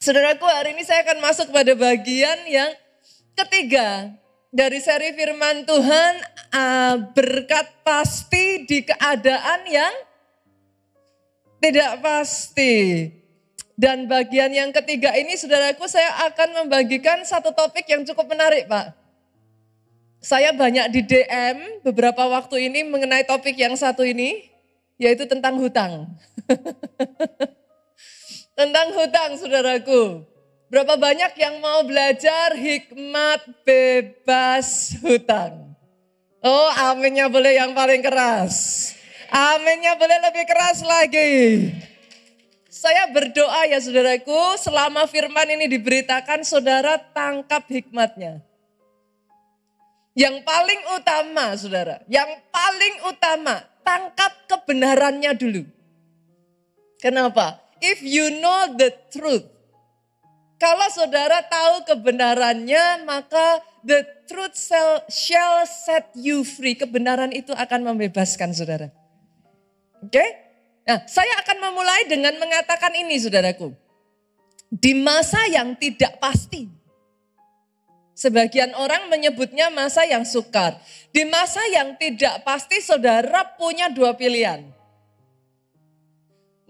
Saudaraku, hari ini saya akan masuk pada bagian yang ketiga dari seri firman Tuhan, berkat pasti di keadaan yang tidak pasti. Dan bagian yang ketiga ini, saudaraku, saya akan membagikan satu topik yang cukup menarik, Pak. Saya banyak di DM beberapa waktu ini mengenai topik yang satu ini, yaitu tentang hutang. Tentang hutang, saudaraku. Berapa banyak yang mau belajar hikmat bebas hutang? Oh, aminnya boleh yang paling keras. Aminnya boleh lebih keras lagi. Saya berdoa ya saudaraku, selama firman ini diberitakan, saudara tangkap hikmatnya. Yang paling utama, saudara, yang paling utama, tangkap kebenarannya dulu. Kenapa? If you know the truth, kalau saudara tahu kebenarannya, maka the truth shall set you free. Kebenaran itu akan membebaskan saudara. Oke? Nah, saya akan memulai dengan mengatakan ini saudaraku. Di masa yang tidak pasti. Sebagian orang menyebutnya masa yang sukar. Di masa yang tidak pasti saudara punya dua pilihan.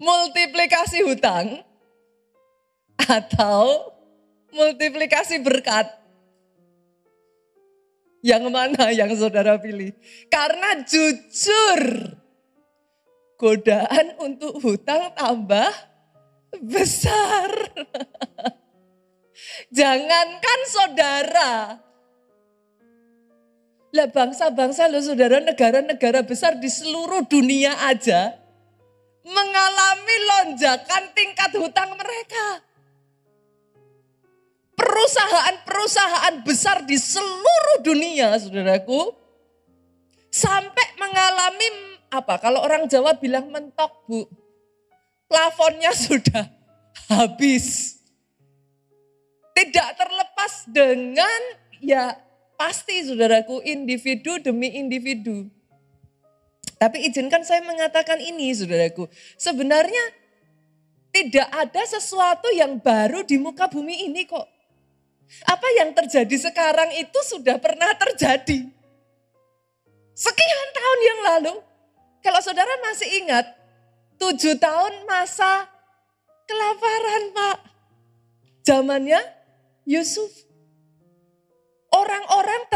Multiplikasi hutang atau multiplikasi berkat. Yang mana yang saudara pilih? Karena jujur, godaan untuk hutang tambah besar. Jangankan saudara. Lah bangsa-bangsa loh saudara, negara-negara besar di seluruh dunia aja mengalami lonjakan tingkat hutang mereka. Perusahaan-perusahaan besar di seluruh dunia, saudaraku, sampai mengalami apa? Kalau orang Jawa bilang mentok, Bu. Plafonnya sudah habis. Tidak terlepas dengan ya pasti saudaraku, individu demi individu. Tapi izinkan saya mengatakan ini saudaraku. Sebenarnya tidak ada sesuatu yang baru di muka bumi ini kok. Apa yang terjadi sekarang itu sudah pernah terjadi. Sekian tahun yang lalu. Kalau saudara masih ingat 7 tahun masa kelaparan Pak. Zamannya Yusuf. Orang-orang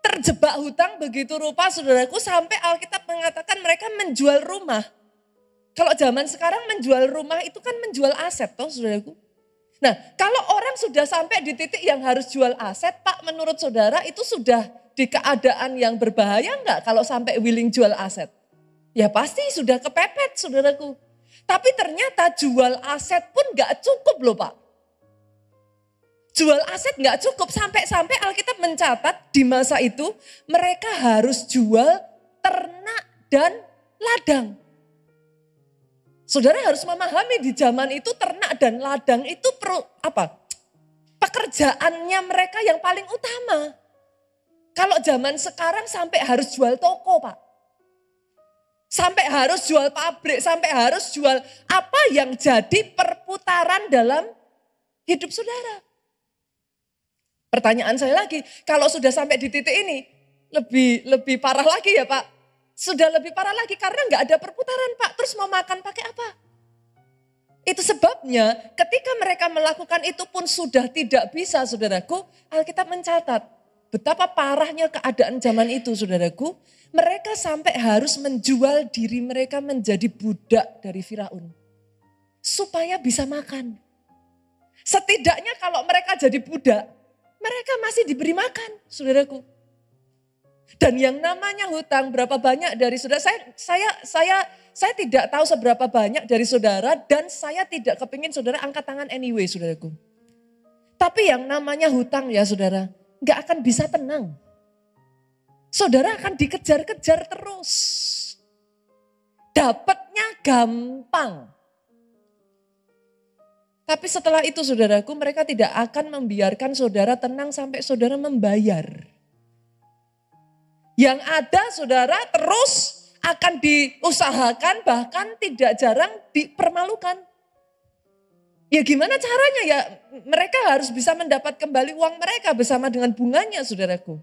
terjebak hutang begitu rupa saudaraku, sampai Alkitab mengatakan mereka menjual rumah. Kalau zaman sekarang menjual rumah itu kan menjual aset toh saudaraku. Nah kalau orang sudah sampai di titik yang harus jual aset, Pak, menurut saudara itu sudah di keadaan yang berbahaya enggak kalau sampai willing jual aset? Ya pasti sudah kepepet saudaraku. Tapi ternyata jual aset pun enggak cukup loh Pak. Jual aset nggak cukup, sampai-sampai Alkitab mencatat di masa itu mereka harus jual ternak dan ladang. Saudara harus memahami di zaman itu ternak dan ladang itu pekerjaannya mereka yang paling utama. Kalau zaman sekarang sampai harus jual toko Pak. Sampai harus jual pabrik, sampai harus jual apa yang jadi perputaran dalam hidup saudara. Pertanyaan saya lagi, kalau sudah sampai di titik ini, lebih parah lagi ya Pak. Sudah lebih parah lagi karena nggak ada perputaran Pak. Terus mau makan pakai apa? Itu sebabnya ketika mereka melakukan itu pun sudah tidak bisa saudaraku. Alkitab mencatat betapa parahnya keadaan zaman itu saudaraku. Mereka sampai harus menjual diri mereka menjadi budak dari Firaun. Supaya bisa makan. Setidaknya kalau mereka jadi budak, mereka masih diberi makan, saudaraku. Dan yang namanya hutang, berapa banyak dari saudara, saya tidak tahu seberapa banyak dari saudara, dan saya tidak kepingin saudara angkat tangan anyway, saudaraku. Tapi yang namanya hutang ya saudara, gak akan bisa tenang. Saudara akan dikejar-kejar terus. Dapatnya gampang. Tapi setelah itu saudaraku, mereka tidak akan membiarkan saudara tenang sampai saudara membayar. Yang ada saudara terus akan diusahakan, bahkan tidak jarang dipermalukan. Ya gimana caranya ya? Mereka harus bisa mendapat kembali uang mereka bersama dengan bunganya, saudaraku.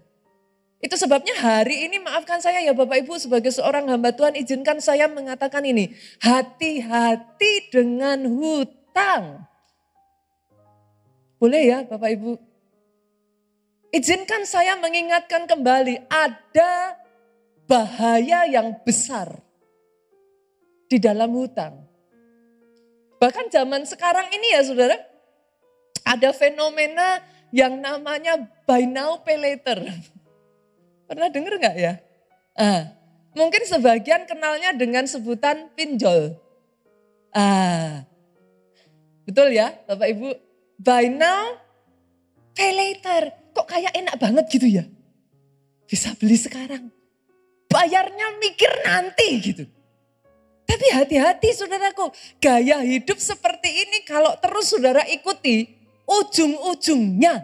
Itu sebabnya hari ini maafkan saya ya Bapak Ibu sebagai seorang hamba Tuhan, izinkan saya mengatakan ini. Hati-hati dengan hutang. Boleh ya Bapak Ibu? Izinkan saya mengingatkan kembali, ada bahaya yang besar di dalam hutang. Bahkan zaman sekarang ini ya saudara, ada fenomena yang namanya buy now pay later. Pernah dengar gak ya? Mungkin sebagian kenalnya dengan sebutan pinjol. Betul ya Bapak Ibu? Buy now pay later. Kok kayak enak banget gitu ya? Bisa beli sekarang. Bayarnya mikir nanti gitu. Tapi hati-hati saudaraku, gaya hidup seperti ini kalau terus saudara ikuti, ujung-ujungnya,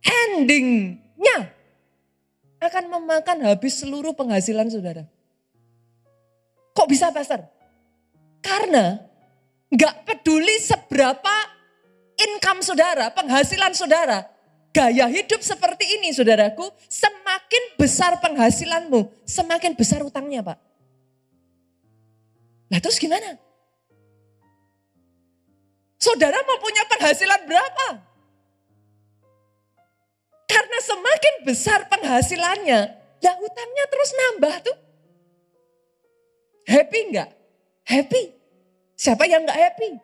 endingnya akan memakan habis seluruh penghasilan saudara. Kok bisa pastor? Karena gak peduli seberapa income saudara, penghasilan saudara, gaya hidup seperti ini saudaraku, semakin besar penghasilanmu, semakin besar utangnya Pak. Nah terus gimana? Saudara mau punya penghasilan berapa? Karena semakin besar penghasilannya, lah hutangnya terus nambah tuh. Happy enggak? Happy. Siapa yang enggak happy?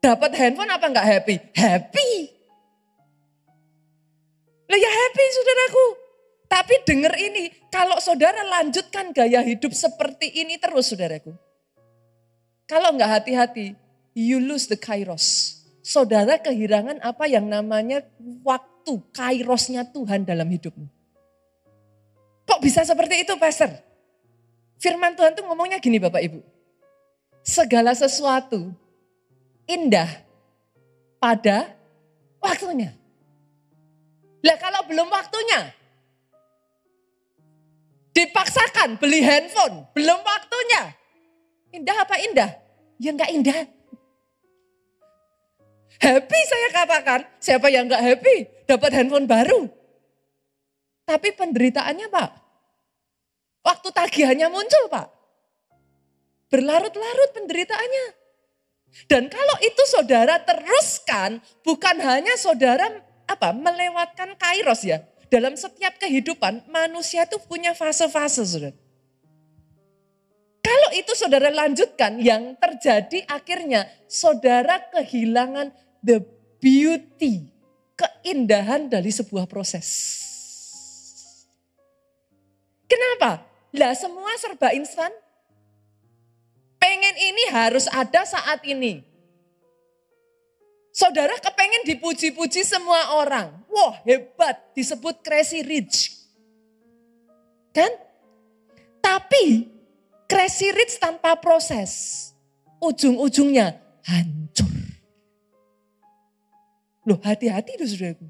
Dapat handphone apa enggak happy? Happy. Lah ya happy saudaraku. Tapi dengar ini, kalau saudara lanjutkan gaya hidup seperti ini terus saudaraku. Kalau enggak hati-hati, you lose the kairos. Saudara kehilangan apa yang namanya waktu kairosnya Tuhan dalam hidupmu. Kok bisa seperti itu Pastor? Firman Tuhan tuh ngomongnya gini Bapak Ibu. Segala sesuatu indah pada waktunya. Lah kalau belum waktunya, dipaksakan beli handphone, belum waktunya. Indah apa indah? Ya enggak indah. Happy saya katakan, siapa yang enggak happy dapat handphone baru. Tapi penderitaannya Pak, waktu tagihannya muncul Pak, berlarut-larut penderitaannya. Dan kalau itu saudara teruskan, bukan hanya saudara melewatkan kairos ya. Dalam setiap kehidupan manusia itu punya fase-fase saudara. Kalau itu saudara lanjutkan, yang terjadi akhirnya saudara kehilangan the beauty, keindahan dari sebuah proses. Kenapa? Lah semua serba instan. Pengen ini harus ada saat ini. Saudara kepengen dipuji-puji semua orang. Wah hebat, disebut crazy rich. Kan? Tapi crazy rich tanpa proses, ujung-ujungnya hancur. Loh hati-hati loh saudaraku.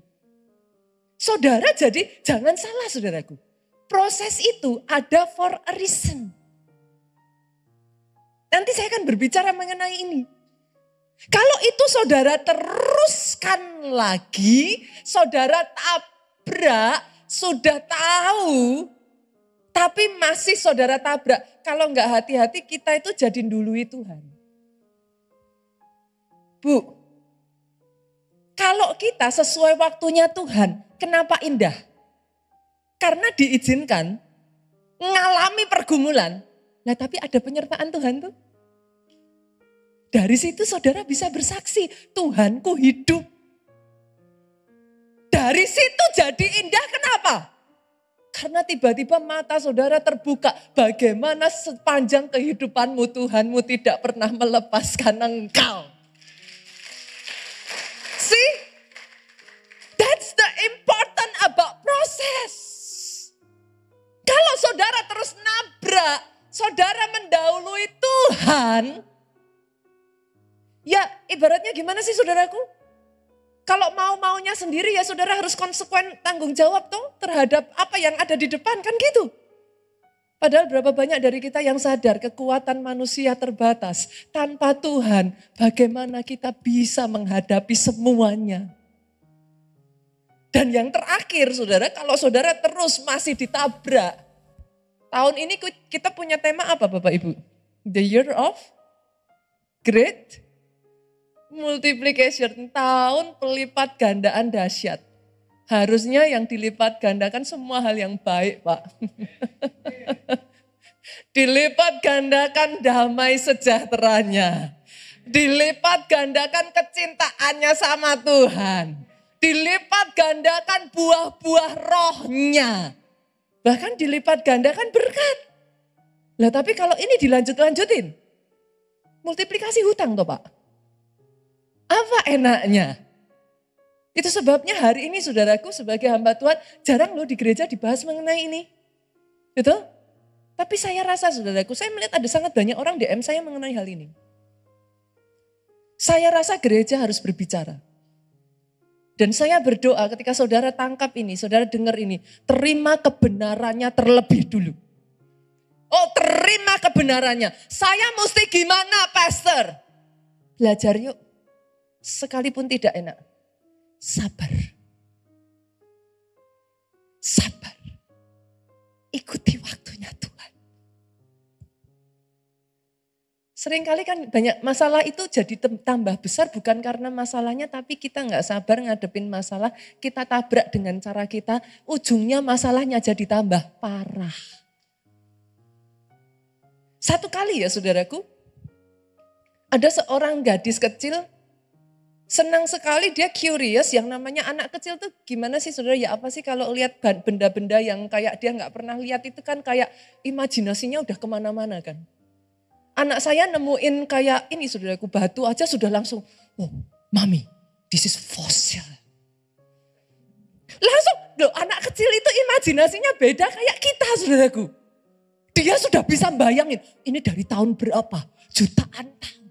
Saudara jadi jangan salah saudaraku. Proses itu ada for a reason. Nanti saya akan berbicara mengenai ini. Kalau itu saudara teruskan lagi, saudara tabrak, sudah tahu, tapi masih saudara tabrak. Kalau enggak hati-hati kita itu jadi dului Tuhan. Bu, kalau kita sesuai waktunya Tuhan, kenapa indah? Karena diizinkan ngalami pergumulan. Nah tapi ada penyertaan Tuhan tuh. Dari situ saudara bisa bersaksi, Tuhanku hidup. Dari situ jadi indah, kenapa? Karena tiba-tiba mata saudara terbuka. Bagaimana sepanjang kehidupanmu Tuhanmu tidak pernah melepaskan engkau. See? That's the important about process. Kalau saudara terus nabrak, saudara mendahului Tuhan. Ya ibaratnya gimana sih saudaraku? Kalau mau-maunya sendiri ya saudara harus konsekuen tanggung jawab tuh terhadap apa yang ada di depan kan gitu. Padahal berapa banyak dari kita yang sadar kekuatan manusia terbatas. Tanpa Tuhan, bagaimana kita bisa menghadapi semuanya. Dan yang terakhir saudara, kalau saudara terus masih ditabrak. Tahun ini kita punya tema apa Bapak Ibu? The Year of Great Multiplication. Tahun pelipat gandaan dahsyat. Harusnya yang dilipat gandakan semua hal yang baik Pak. Dilipat gandakan damai sejahteranya. Dilipat gandakan kecintaannya sama Tuhan. Dilipat gandakan buah-buah rohnya. Bahkan dilipat gandakan berkat. Lah tapi kalau ini dilanjut-lanjutin. Multiplikasi hutang toh Pak. Apa enaknya? Itu sebabnya hari ini saudaraku sebagai hamba Tuhan jarang loh di gereja dibahas mengenai ini. Betul? Tapi saya rasa saudaraku, saya melihat ada sangat banyak orang DM saya mengenai hal ini. Saya rasa gereja harus berbicara. Dan saya berdoa ketika saudara tangkap ini, saudara dengar ini, terima kebenarannya terlebih dulu. Oh terima kebenarannya. Saya mesti gimana pastor? Belajar yuk. Sekalipun tidak enak. Sabar. Sabar. Ikuti waktunya Tuhan. Seringkali kan banyak masalah itu jadi tambah besar bukan karena masalahnya tapi kita nggak sabar ngadepin masalah. Kita tabrak dengan cara kita, ujungnya masalahnya jadi tambah parah. Satu kali ya saudaraku, ada seorang gadis kecil senang sekali dia curious yang namanya anak kecil tuh gimana sih saudara ya apa sih kalau lihat benda-benda yang kayak dia nggak pernah lihat itu kan kayak imajinasinya udah kemana-mana kan. Anak saya nemuin kayak ini saudaraku batu aja sudah langsung, oh mami this is fossil. Langsung loh anak kecil itu imajinasinya beda kayak kita saudaraku. Dia sudah bisa bayangin ini dari tahun berapa, jutaan tahun.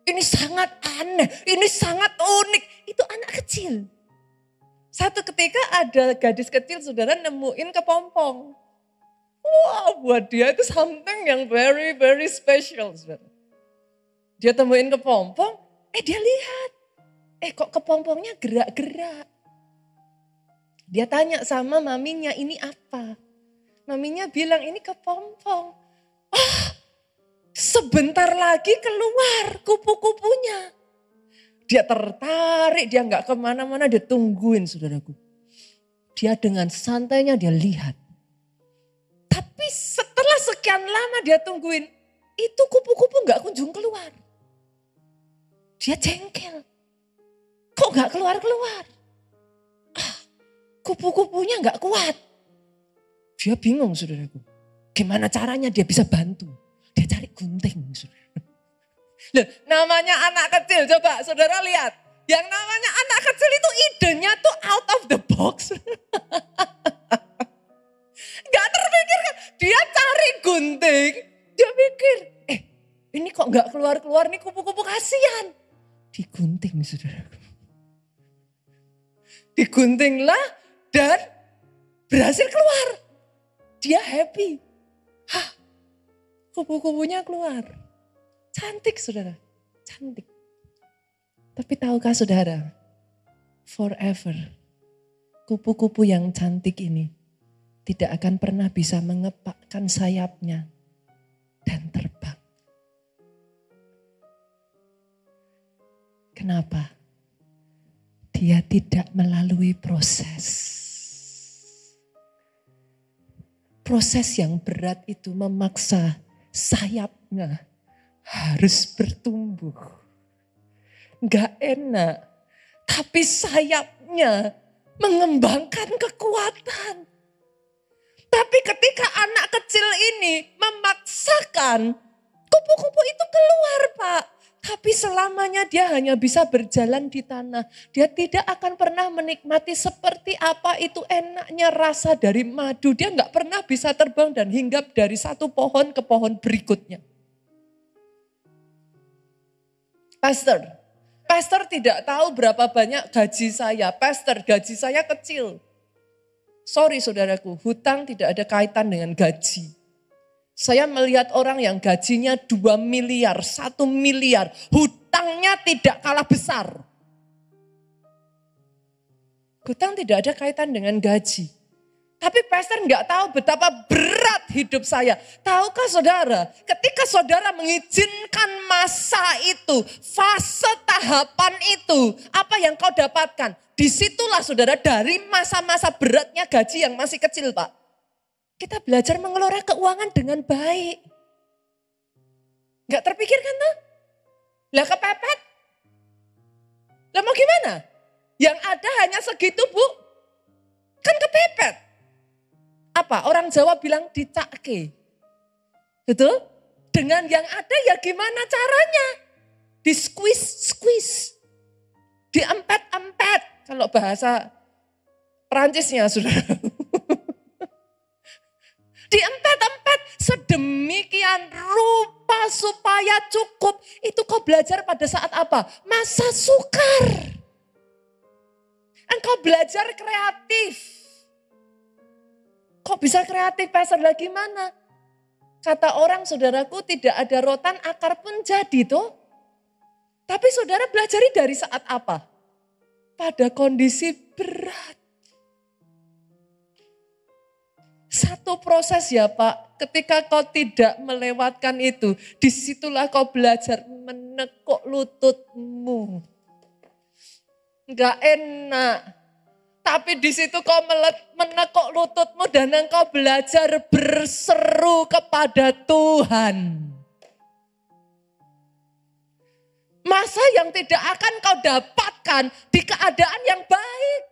Ini sangat aneh, ini sangat unik. Itu anak kecil. Satu ketika ada gadis kecil saudara nemuin kepompong. Wah buat dia itu something yang very very special. Saudara. Dia temuin kepompong, dia lihat. Kok kepompongnya gerak-gerak. Dia tanya sama maminya ini apa. Maminya bilang ini kepompong. Sebentar lagi keluar kupu-kupunya. Dia tertarik, dia gak kemana-mana, dia tungguin saudaraku. Dia dengan santainya dia lihat. Tapi setelah sekian lama dia tungguin, itu kupu-kupu gak kunjung keluar. Dia jengkel. Kok gak keluar-keluar? Kupu-kupunya gak kuat. Dia bingung saudaraku. Gimana caranya dia bisa bantu. Dia cari gunting saudara. Loh, namanya anak kecil coba saudara lihat. Yang namanya anak kecil itu idenya tuh out of the box. Gak terpikirkan. Dia cari gunting. Dia mikir, ini kok gak keluar-keluar nih kupu-kupu kasihan. Digunting saudaraku. Diguntinglah dan berhasil keluar. Dia happy. Kupu-kupunya keluar. Cantik saudara, cantik. Tapi tahukah saudara, forever kupu-kupu yang cantik ini tidak akan pernah bisa mengepakkan sayapnya dan terbang. Kenapa? Dia tidak melalui proses. Proses yang berat itu memaksa sayapnya harus bertumbuh. Gak enak. Tapi sayapnya mengembangkan kekuatan. Tapi ketika anak kecil ini memaksakan, kupu-kupu itu keluar Pak. Tapi selamanya dia hanya bisa berjalan di tanah. Dia tidak akan pernah menikmati seperti apa itu enaknya rasa dari madu. Dia nggak pernah bisa terbang dan hinggap dari satu pohon ke pohon berikutnya. Pastor tidak tahu berapa banyak gaji saya. Pastor, gaji saya kecil. Sorry saudaraku, hutang tidak ada kaitan dengan gaji. Saya melihat orang yang gajinya 2 miliar, 1 miliar, hutangnya tidak kalah besar. Hutang tidak ada kaitan dengan gaji. Tapi pastor nggak tahu betapa berat hidup saya. Tahukah saudara, ketika saudara mengizinkan masa itu, fase tahapan itu, apa yang kau dapatkan? Disitulah saudara, dari masa-masa beratnya gaji yang masih kecil, Pak. Kita belajar mengelola keuangan dengan baik. Nggak terpikirkan tuh? Lah kepepet? Lah mau gimana? Yang ada hanya segitu, Bu. Kan kepepet. Apa? Orang Jawa bilang dicake. Betul? Dengan yang ada ya gimana caranya? Di squeeze. Diempet-empet. Kalau bahasa Perancisnya, saudara. Diempet-empet sedemikian rupa supaya cukup. Itu kau belajar pada saat apa? Masa sukar. Engkau belajar kreatif. Kok bisa kreatif, pastor? Lah gimana? Kata orang, saudaraku, tidak ada rotan, akar pun jadi tuh. Tapi saudara belajari dari saat apa? Pada kondisi berat. Satu proses ya Pak, ketika kau tidak melewatkan itu, disitulah kau belajar menekuk lututmu. Enggak enak. Tapi di situ kau menekuk lututmu dan engkau belajar berseru kepada Tuhan. Masa yang tidak akan kau dapatkan di keadaan yang baik.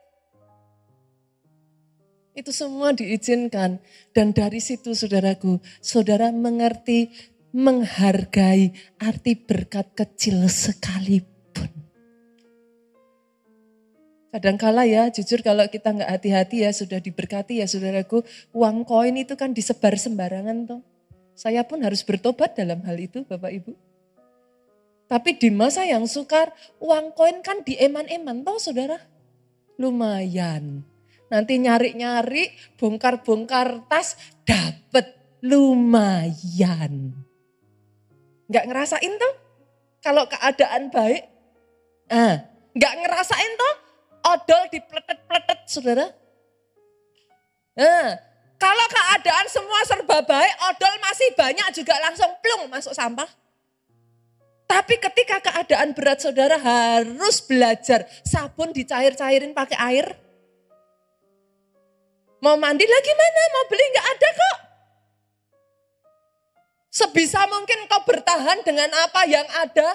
Itu semua diizinkan. Dan dari situ saudaraku, saudara mengerti, menghargai arti berkat kecil sekalipun. Kadangkala ya, jujur kalau kita nggak hati-hati ya, sudah diberkati ya saudaraku, uang koin itu kan disebar sembarangan toh. Saya pun harus bertobat dalam hal itu Bapak Ibu. Tapi di masa yang sukar, uang koin kan dieman-eman toh saudara. Lumayan. Nanti nyari-nyari, bongkar-bongkar tas, dapet lumayan. Nggak ngerasain toh? Kalau keadaan baik, nggak ngerasain toh? Odol dipletet-pletet, saudara. Kalau keadaan semua serba baik, odol masih banyak juga langsung plung masuk sampah. Tapi ketika keadaan berat, saudara harus belajar sabun dicair-cairin pakai air. Mau mandi lagi mana? Mau beli nggak ada kok. Sebisa mungkin kau bertahan dengan apa yang ada.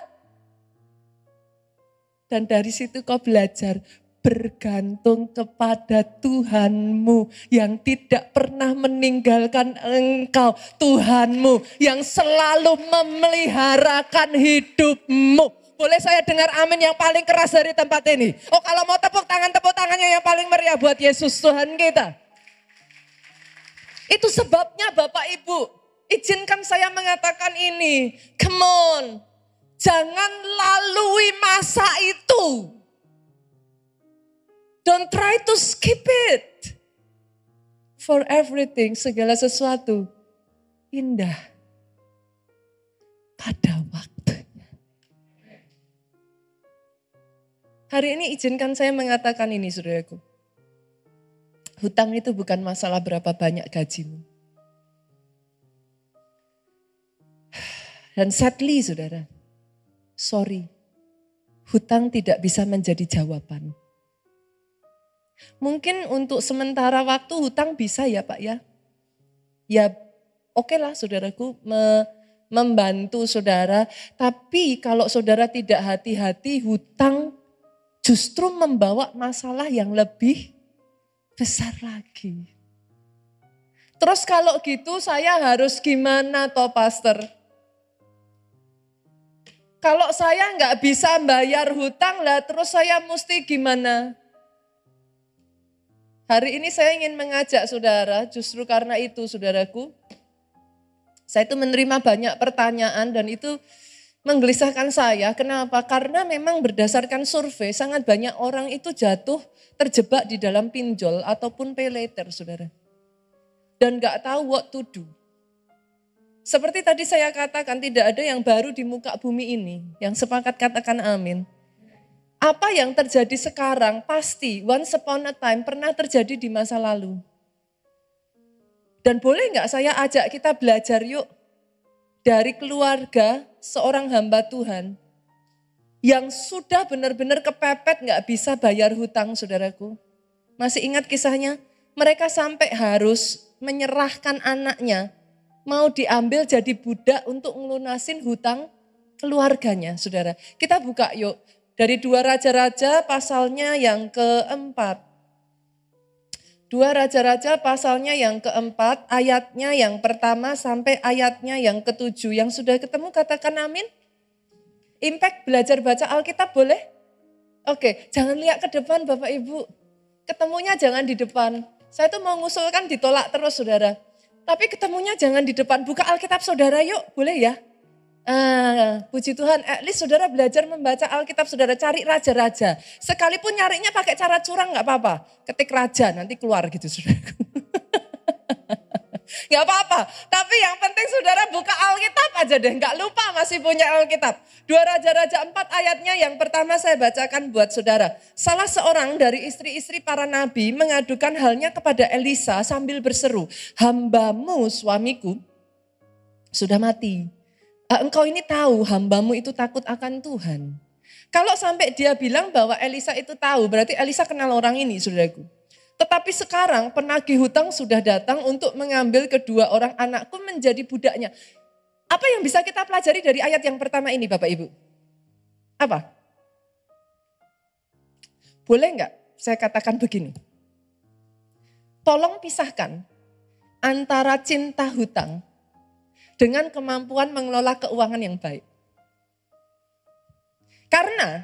Dan dari situ kau belajar bergantung kepada Tuhanmu yang tidak pernah meninggalkan engkau. Tuhanmu yang selalu memeliharakan hidupmu. Boleh saya dengar amin yang paling keras dari tempat ini? Oh kalau mau tepuk tangannya yang paling meriah buat Yesus Tuhan kita. Itu sebabnya Bapak Ibu, izinkan saya mengatakan ini. Come on, jangan lalui masa itu. Don't try to skip it. For everything, segala sesuatu indah pada waktunya. Hari ini izinkan saya mengatakan ini saudaraku. Hutang itu bukan masalah berapa banyak gajimu. Dan sadly saudara, sorry, hutang tidak bisa menjadi jawaban. Mungkin untuk sementara waktu hutang bisa ya Pak ya. Ya oke lah saudaraku membantu saudara. Tapi kalau saudara tidak hati-hati hutang justru membawa masalah yang lebih besar lagi. Terus kalau gitu saya harus gimana toh pastor? Kalau saya nggak bisa bayar hutang lah terus saya mesti gimana? Hari ini saya ingin mengajak saudara, justru karena itu saudaraku, saya itu menerima banyak pertanyaan dan itu menggelisahkan saya. Kenapa? Karena memang berdasarkan survei sangat banyak orang itu jatuh terjebak di dalam pinjol ataupun pay later saudara. Dan gak tahu what to do. Seperti tadi saya katakan, tidak ada yang baru di muka bumi ini. Yang sepakat katakan amin. Apa yang terjadi sekarang pasti once upon a time pernah terjadi di masa lalu. Dan boleh nggak saya ajak kita belajar yuk dari keluarga seorang hamba Tuhan yang sudah benar-benar kepepet nggak bisa bayar hutang, saudaraku. Masih ingat kisahnya? Mereka sampai harus menyerahkan anaknya, mau diambil jadi budak untuk ngelunasin hutang keluarganya, saudara. Kita buka yuk dari 2 Raja-Raja pasalnya yang keempat. 2 Raja-Raja pasalnya yang keempat, ayatnya yang pertama sampai ayatnya yang ke-7. Yang sudah ketemu katakan amin. Impact belajar baca Alkitab boleh? Oke, jangan lihat ke depan Bapak Ibu. Ketemunya jangan di depan. Saya tuh mau ngusulkan ditolak terus saudara. Tapi ketemunya jangan di depan. Buka Alkitab saudara yuk, boleh ya? Puji Tuhan, at least saudara belajar membaca Alkitab, saudara cari raja-raja. Sekalipun nyarinya pakai cara curang gak apa-apa. Ketik raja, nanti keluar gitu saudara. Gak apa-apa, tapi yang penting saudara buka Alkitab aja deh. Gak lupa masih punya Alkitab. 2 Raja-Raja 4 ayatnya yang pertama saya bacakan buat saudara. Salah seorang dari istri-istri para nabi mengadukan halnya kepada Elisa sambil berseru, hambamu suamiku sudah mati. Engkau ini tahu hambamu itu takut akan Tuhan. Kalau sampai dia bilang bahwa Elisa itu tahu, berarti Elisa kenal orang ini, saudaraku. Tetapi sekarang penagih hutang sudah datang untuk mengambil kedua orang anakku menjadi budaknya. Apa yang bisa kita pelajari dari ayat yang pertama ini Bapak Ibu? Apa? Boleh enggak saya katakan begini? Tolong pisahkan antara cinta hutang dengan kemampuan mengelola keuangan yang baik. Karena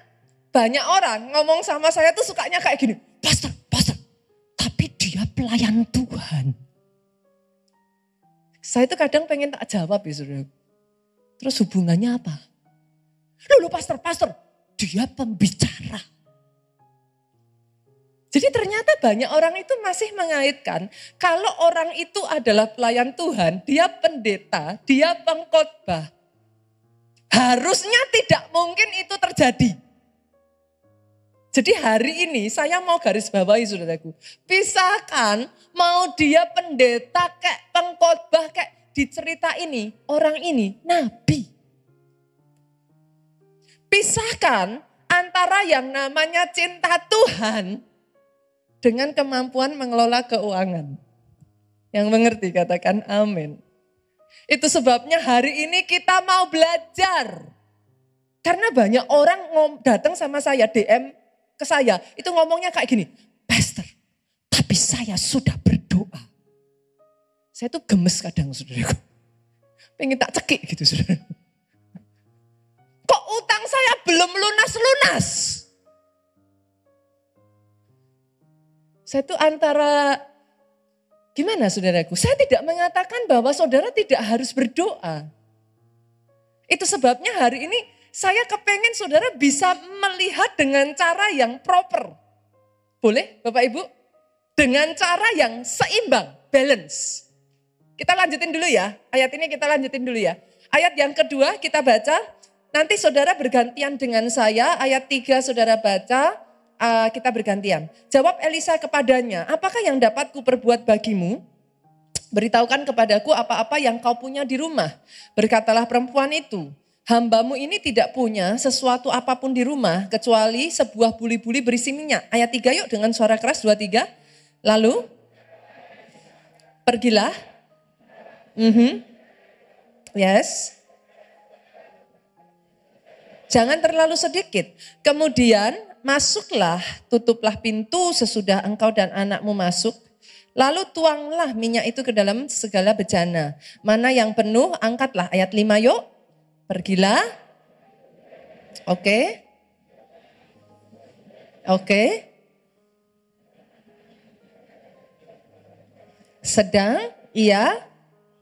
banyak orang ngomong sama saya tuh sukanya kayak gini, Pastor, tapi dia pelayan Tuhan. Saya tuh kadang pengen tak jawab ya saudara. Terus hubungannya apa? Loh pastor, dia pembicara. Jadi ternyata banyak orang itu masih mengaitkan kalau orang itu adalah pelayan Tuhan, dia pendeta, dia pengkhotbah. Harusnya tidak mungkin itu terjadi. Jadi hari ini saya mau garis bawahi saudaraku. Pisahkan mau dia pendeta kayak pengkhotbah kayak di cerita ini. Orang ini nabi. Pisahkan antara yang namanya cinta Tuhan dengan kemampuan mengelola keuangan. Yang mengerti katakan amin. Itu sebabnya hari ini kita mau belajar. Karena banyak orang datang sama saya DM ke saya, itu ngomongnya kayak gini, Pastor, tapi saya sudah berdoa. Saya tuh gemes kadang saudaraku. Pengen tak cekik gitu saudara. Kok utang saya belum lunas-lunas? Saya tuh antara, gimana saudaraku? Saya tidak mengatakan bahwa saudara tidak harus berdoa. Itu sebabnya hari ini saya kepengen saudara bisa melihat dengan cara yang proper. Boleh Bapak Ibu? Dengan cara yang seimbang, balance. Kita lanjutin dulu ya, ayat ini kita lanjutin dulu ya. Ayat yang kedua kita baca, nanti saudara bergantian dengan saya, ayat 3 saudara baca, kita bergantian. Jawab Elisa kepadanya, apakah yang dapat kuperbuat bagimu? Beritahukan kepadaku apa-apa yang kau punya di rumah. Berkatalah perempuan itu, hambamu ini tidak punya sesuatu apapun di rumah kecuali sebuah buli-buli berisi minyak. Ayat 3 yuk dengan suara keras 2, 3. Lalu pergilah. Yes. Jangan terlalu sedikit. Kemudian masuklah, tutuplah pintu sesudah engkau dan anakmu masuk. Lalu tuanglah minyak itu ke dalam segala bejana. Mana yang penuh angkatlah. Ayat 5 yuk. Pergilah. Oke. Sedang ia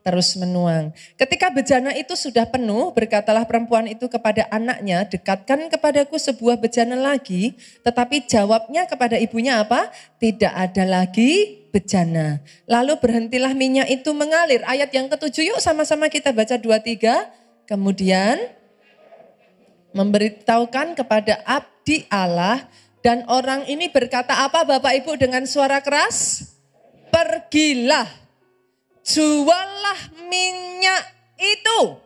terus menuang. Ketika bejana itu sudah penuh, berkatalah perempuan itu kepada anaknya, dekatkan kepadaku sebuah bejana lagi. Tetapi jawabnya kepada ibunya apa? Tidak ada lagi bejana. Lalu berhentilah minyak itu mengalir. Ayat yang ketujuh, yuk sama-sama kita baca 2-3. Kemudian memberitahukan kepada abdi Allah, dan orang ini berkata apa Bapak Ibu dengan suara keras? Pergilah, juallah minyak itu.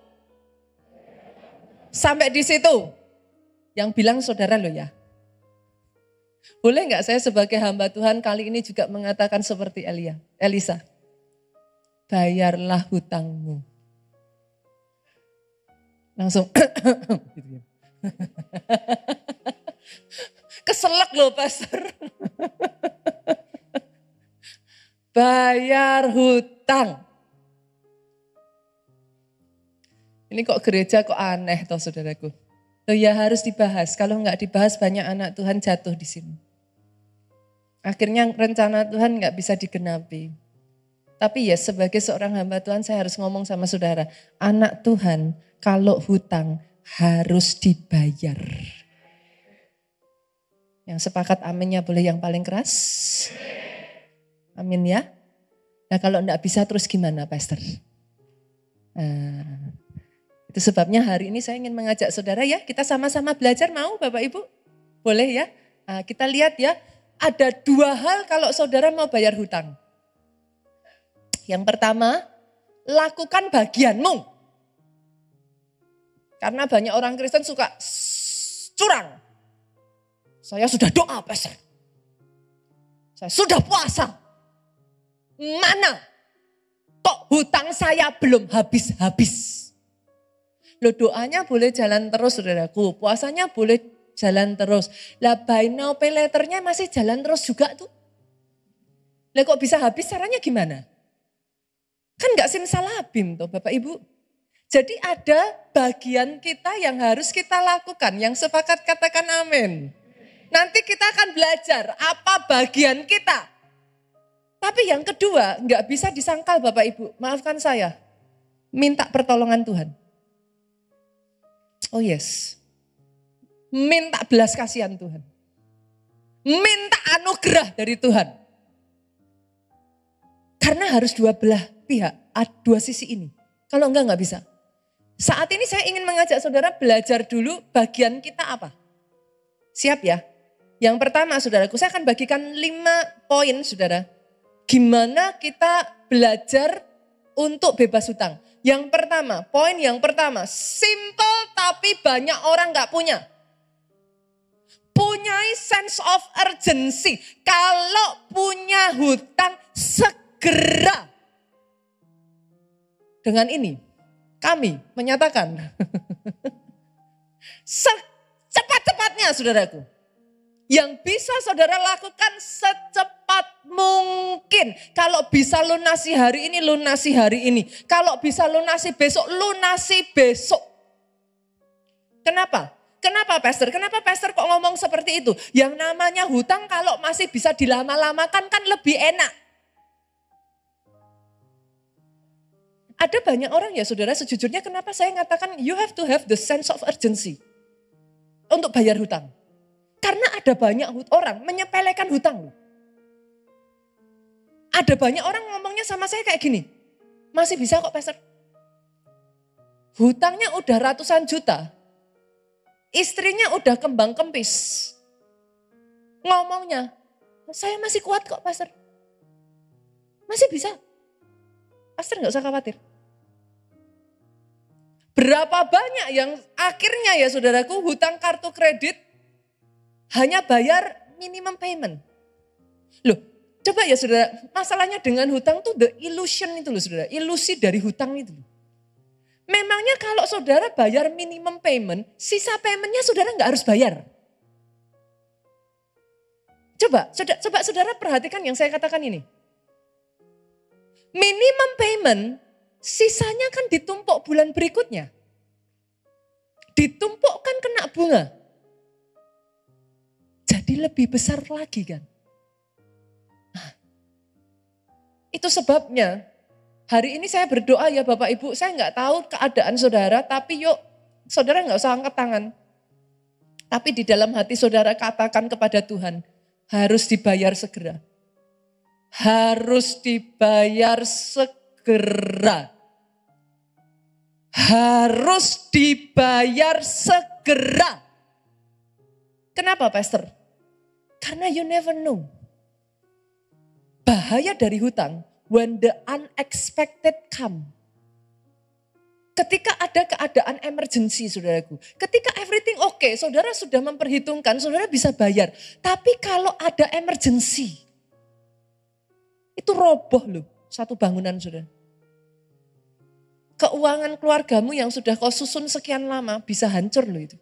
Sampai di situ. Yang bilang saudara loh ya. Boleh nggak saya sebagai hamba Tuhan kali ini juga mengatakan seperti Elisa? Bayarlah hutangmu. Langsung. Keselak loh pastor. Bayar hutang. Ini kok gereja kok aneh toh saudaraku. Loh ya harus dibahas. Kalau nggak dibahas banyak anak Tuhan jatuh di sini. Akhirnya rencana Tuhan nggak bisa digenapi. Tapi ya sebagai seorang hamba Tuhan saya harus ngomong sama saudara. Anak Tuhan kalau hutang harus dibayar. Yang sepakat aminnya boleh yang paling keras. Amin ya. Nah kalau nggak bisa terus gimana pastor? Itu sebabnya hari ini saya ingin mengajak saudara ya, kita sama-sama belajar mau Bapak Ibu? Boleh ya? Nah, kita lihat ya, ada 2 hal kalau saudara mau bayar hutang. Yang pertama, lakukan bagianmu. Karena banyak orang Kristen suka curang. Saya sudah doa pastor. Saya sudah puasa. Mana? Kok hutang saya belum habis-habis? Loh doanya boleh jalan terus saudaraku, puasanya boleh jalan terus. Lah buy now pay later-nya masih jalan terus juga tuh. Lah kok bisa habis, caranya gimana? Kan gak simsalabim tuh Bapak Ibu. Jadi ada bagian kita yang harus kita lakukan, yang sepakat katakan amin. Nanti kita akan belajar apa bagian kita. Tapi yang kedua gak bisa disangkal Bapak Ibu, maafkan saya. Minta pertolongan Tuhan. Oh yes, minta belas kasihan Tuhan. Minta anugerah dari Tuhan. Karena harus 2 belah pihak, 2 sisi ini. Kalau enggak bisa. Saat ini saya ingin mengajak saudara belajar dulu bagian kita apa. Siap ya? Yang pertama saudaraku, saya akan bagikan 5 poin saudara. Gimana kita belajar untuk bebas hutang. Yang pertama, poin yang pertama, simple tapi banyak orang gak punya. Punyai sense of urgency. Kalau punya hutang, segera. Dengan ini, kami menyatakan, secepat-cepatnya saudaraku. Yang bisa saudara lakukan secepat mungkin. Kalau bisa lunasi hari ini, lunasi hari ini. Kalau bisa lunasi besok, lunasi besok. Kenapa? Kenapa pastor? Kenapa pastor kok ngomong seperti itu? Yang namanya hutang kalau masih bisa dilama-lamakan kan lebih enak. Ada banyak orang ya saudara, sejujurnya kenapa saya ngatakan you have to have the sense of urgency. Untuk bayar hutang. Karena ada banyak orang menyepelekan hutang. Ada banyak orang ngomongnya sama saya kayak gini. Masih bisa kok pastor. Hutangnya udah ratusan juta. Istrinya udah kembang kempis. Ngomongnya, saya masih kuat kok pastor. Masih bisa. Pastor gak usah khawatir. Berapa banyak yang akhirnya ya saudaraku hutang kartu kredit hanya bayar minimum payment. Loh, coba ya saudara, masalahnya dengan hutang tuh the illusion itu loh saudara. Ilusi dari hutang itu. Memangnya kalau saudara bayar minimum payment, sisa paymentnya saudara gak harus bayar. Coba saudara perhatikan yang saya katakan ini. Minimum payment, sisanya kan ditumpuk bulan berikutnya. Ditumpuk kan kena bunga. Jadi lebih besar lagi kan. Nah, itu sebabnya hari ini saya berdoa ya Bapak Ibu, saya nggak tahu keadaan saudara, tapi yuk saudara nggak usah angkat tangan. Tapi di dalam hati saudara katakan kepada Tuhan, harus dibayar segera. harus dibayar segera. Harus dibayar segera. Kenapa, Pastor? Karena you never know. Bahaya dari hutang, when the unexpected come. Ketika ada keadaan emergency, saudaraku. Ketika everything okay, saudara sudah memperhitungkan, saudara bisa bayar. Tapi kalau ada emergency, itu roboh loh satu bangunan, saudara. Keuangan keluargamu yang sudah kau susun sekian lama bisa hancur loh itu.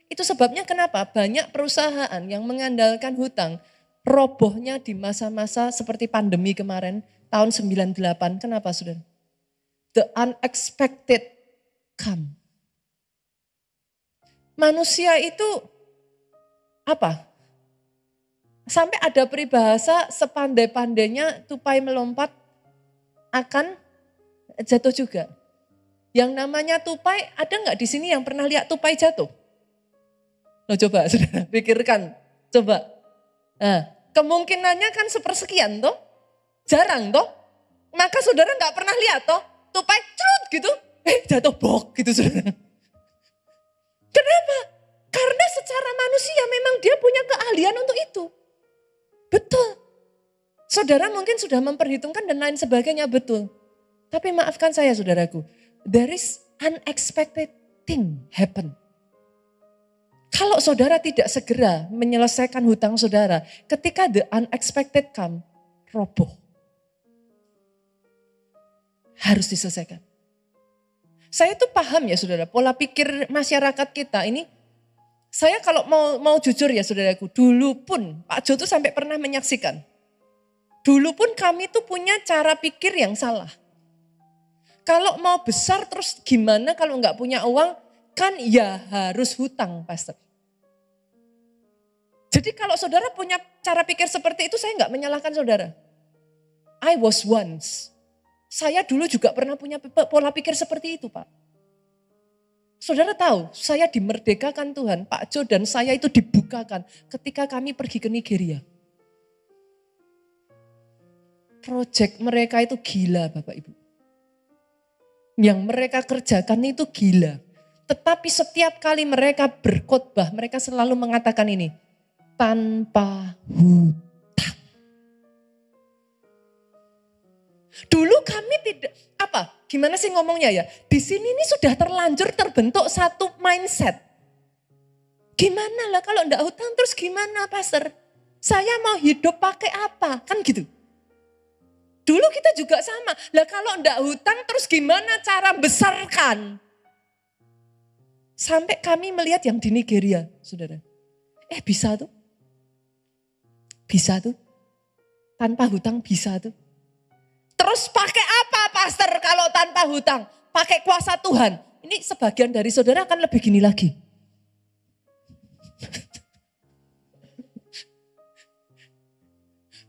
Itu sebabnya kenapa banyak perusahaan yang mengandalkan hutang robohnya di masa-masa seperti pandemi kemarin tahun 98. Kenapa, saudara? The unexpected come. Manusia itu apa? Sampai ada peribahasa sepandai-pandainya tupai melompat akan jatuh juga. Yang namanya tupai, ada nggak di sini yang pernah lihat tupai jatuh? Loh coba saudara pikirkan, coba. Nah, kemungkinannya kan sepersekian toh, jarang toh. Maka saudara nggak pernah lihat toh, tupai cerut gitu, jatuh bok gitu saudara. Kenapa? Karena secara manusia memang dia punya keahlian untuk itu. Betul. Saudara mungkin sudah memperhitungkan dan lain sebagainya, betul. Tapi maafkan saya saudaraku, there is unexpected thing happen. Kalau saudara tidak segera menyelesaikan hutang saudara, ketika the unexpected come, roboh. Harus diselesaikan. Saya tuh paham ya saudara, pola pikir masyarakat kita ini. Saya kalau mau jujur ya saudaraku, dulu pun Pak Jo tuh sampai pernah menyaksikan. Dulu pun kami tuh punya cara pikir yang salah. Kalau mau besar terus gimana kalau nggak punya uang, kan ya harus hutang, Pastor. Jadi kalau saudara punya cara pikir seperti itu, saya nggak menyalahkan saudara. I was once. Saya dulu juga pernah punya pola pikir seperti itu, Pak. Saudara tahu, saya dimerdekakan Tuhan, Pak Jo dan saya itu dibukakan ketika kami pergi ke Nigeria. Project mereka itu gila Bapak Ibu. Yang mereka kerjakan itu gila. Tetapi setiap kali mereka berkhotbah, mereka selalu mengatakan ini, tanpa hutang. Dulu kami tidak, gimana sih ngomongnya ya? Di sini ini sudah terlanjur terbentuk satu mindset. Gimana lah kalau enggak hutang terus gimana Pastor? Saya mau hidup pakai apa? Kan gitu. Dulu kita juga sama. Lah kalau enggak hutang terus gimana cara besarkan? Sampai kami melihat yang di Nigeria, saudara. Bisa tuh. Bisa tuh. Tanpa hutang bisa tuh. Terus pakai apa Pastor kalau tanpa hutang? Pakai kuasa Tuhan. Ini sebagian dari saudara akan lebih gini lagi.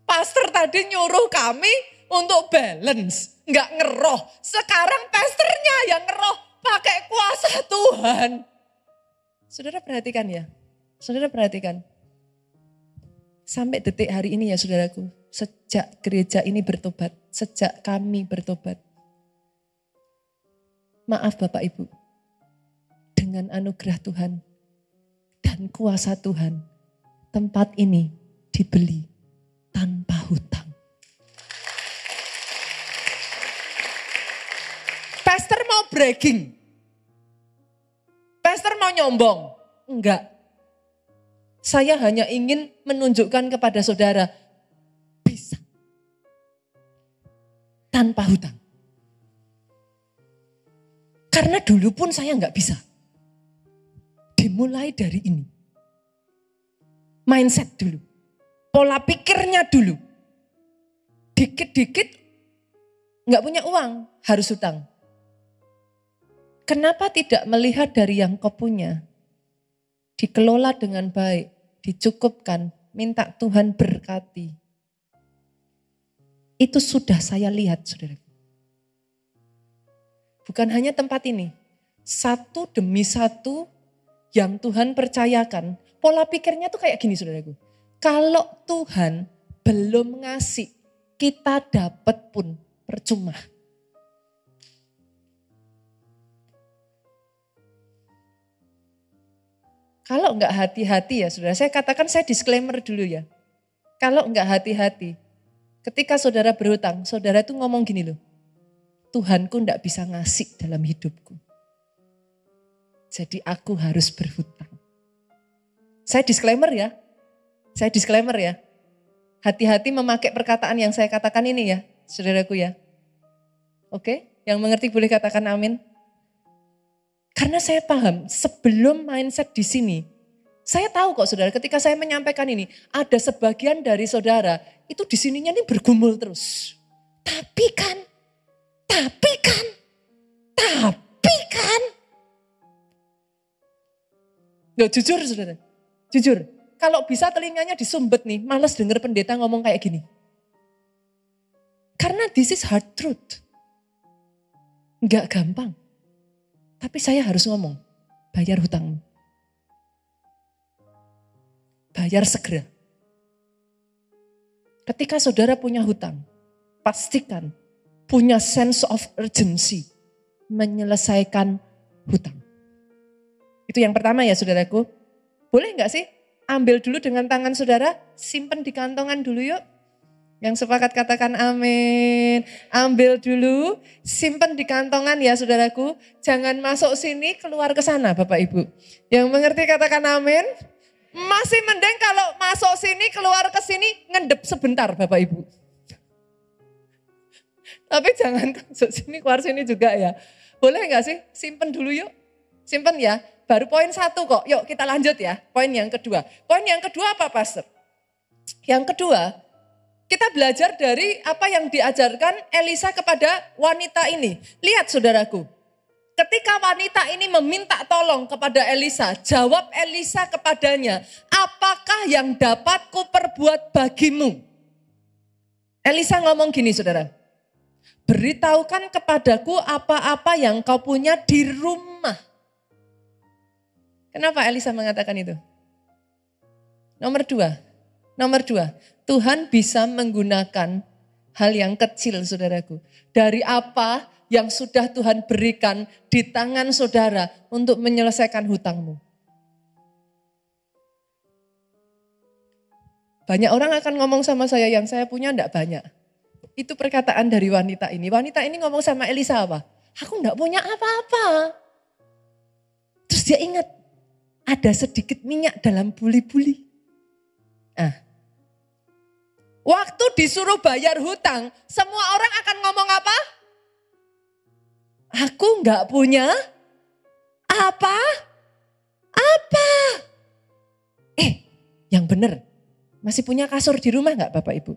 Pastor tadi nyuruh kami untuk balance. Nggak ngeroh. Sekarang pastornya yang ngeroh. Pakai kuasa Tuhan. Saudara perhatikan ya. Saudara perhatikan. Sampai detik hari ini ya saudaraku. Sejak gereja ini bertobat, sejak kami bertobat. Maaf Bapak Ibu, dengan anugerah Tuhan dan kuasa Tuhan, tempat ini dibeli tanpa hutang. Pastor mau bragging, pastor mau nyombong, enggak. Saya hanya ingin menunjukkan kepada saudara, bisa. Tanpa hutang. Karena dulu pun saya nggak bisa. Dimulai dari ini. Mindset dulu. Pola pikirnya dulu. Dikit-dikit nggak punya uang, harus hutang. Kenapa tidak melihat dari yang kau punya? Dikelola dengan baik, dicukupkan, minta Tuhan berkati. Itu sudah saya lihat, saudara. Bukan hanya tempat ini, satu demi satu yang Tuhan percayakan, pola pikirnya tuh kayak gini saudaraku. Kalau Tuhan belum ngasih, kita dapat pun percuma. Kalau enggak hati-hati ya saudara, saya katakan saya disclaimer dulu ya. Kalau enggak hati-hati, ketika saudara berhutang, saudara tuh ngomong gini loh, Tuhanku enggak bisa ngasih dalam hidupku. Jadi aku harus berhutang. Saya disclaimer ya, Hati-hati memakai perkataan yang saya katakan ini ya, saudaraku ya. Oke, yang mengerti boleh katakan amin. Karena saya paham sebelum mindset di sini, saya tahu kok saudara ketika saya menyampaikan ini, ada sebagian dari saudara itu di sininya ini bergumul terus. Tapi kan. Loh, jujur saudara, jujur. Kalau bisa telinganya disumbet nih, males denger pendeta ngomong kayak gini. Karena this is hard truth. Enggak gampang. Tapi saya harus ngomong, bayar hutangmu. Bayar segera. Ketika saudara punya hutang, pastikan punya sense of urgency menyelesaikan hutang. Itu yang pertama ya saudaraku. Boleh enggak sih ambil dulu dengan tangan saudara, simpen di kantongan dulu yuk. Yang sepakat katakan amin. Ambil dulu, simpen di kantongan ya saudaraku. Jangan masuk sini, keluar ke sana Bapak Ibu. Yang mengerti katakan amin. Masih mending kalau masuk sini, keluar ke sini, ngendep sebentar Bapak Ibu. Tapi jangan masuk sini, keluar sini juga ya. Boleh gak sih? Simpen dulu yuk. Simpen ya. Baru poin 1 kok. Yuk kita lanjut ya. Poin yang kedua. Poin yang kedua apa Pastor? Yang kedua, kita belajar dari apa yang diajarkan Elisa kepada wanita ini. Lihat saudaraku, ketika wanita ini meminta tolong kepada Elisa, jawab Elisa kepadanya, apakah yang dapat kuperbuat bagimu? Elisa ngomong gini saudara, beritahukan kepadaku apa-apa yang kau punya di rumah. Kenapa Elisa mengatakan itu? Nomor dua, Tuhan bisa menggunakan hal yang kecil saudaraku. Dari apa yang sudah Tuhan berikan di tangan saudara untuk menyelesaikan hutangmu. Banyak orang akan ngomong sama saya yang saya punya enggak banyak. Itu perkataan dari wanita ini. Wanita ini ngomong sama Elisa apa? Aku enggak punya apa-apa. Terus dia ingat ada sedikit minyak dalam buli-buli. Waktu disuruh bayar hutang, semua orang akan ngomong apa? Aku enggak punya apa-apa. Yang benar, masih punya kasur di rumah enggak Bapak Ibu?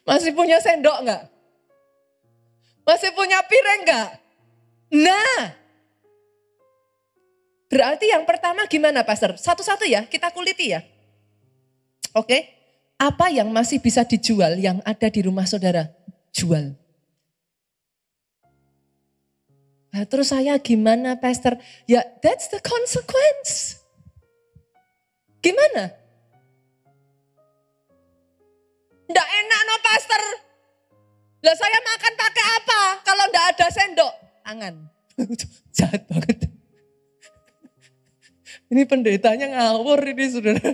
Masih punya sendok enggak? Masih punya piring enggak? Nah, berarti yang pertama gimana Pastor? Satu-satu ya, kita kuliti ya. Oke, apa yang masih bisa dijual yang ada di rumah saudara? Jual. Nah, terus saya gimana Pastor? Ya that's the consequence. Gimana? Nggak enak no Pastor. Lah saya makan pakai apa kalau nggak ada sendok? Tangan. Jahat banget. Ini pendetanya ngawur ini saudara.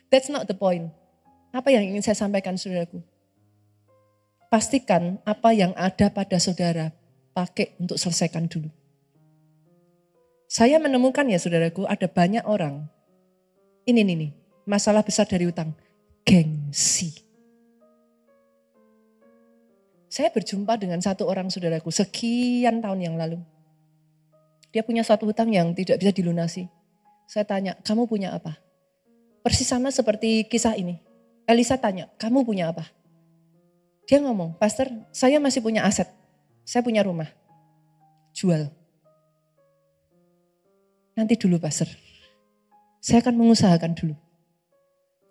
That's not the point. Apa yang ingin saya sampaikan saudaraku? Pastikan apa yang ada pada saudara pakai untuk selesaikan dulu. Saya menemukan ya saudaraku ada banyak orang. Ini masalah besar dari utang. Gengsi. Saya berjumpa dengan satu orang saudaraku sekian tahun yang lalu. Dia punya suatu hutang yang tidak bisa dilunasi. Saya tanya, kamu punya apa? Persis sama seperti kisah ini. Elisa tanya, kamu punya apa? Dia ngomong, Pastor, saya masih punya aset. Saya punya rumah. Jual. Nanti dulu Pastor. Saya akan mengusahakan dulu.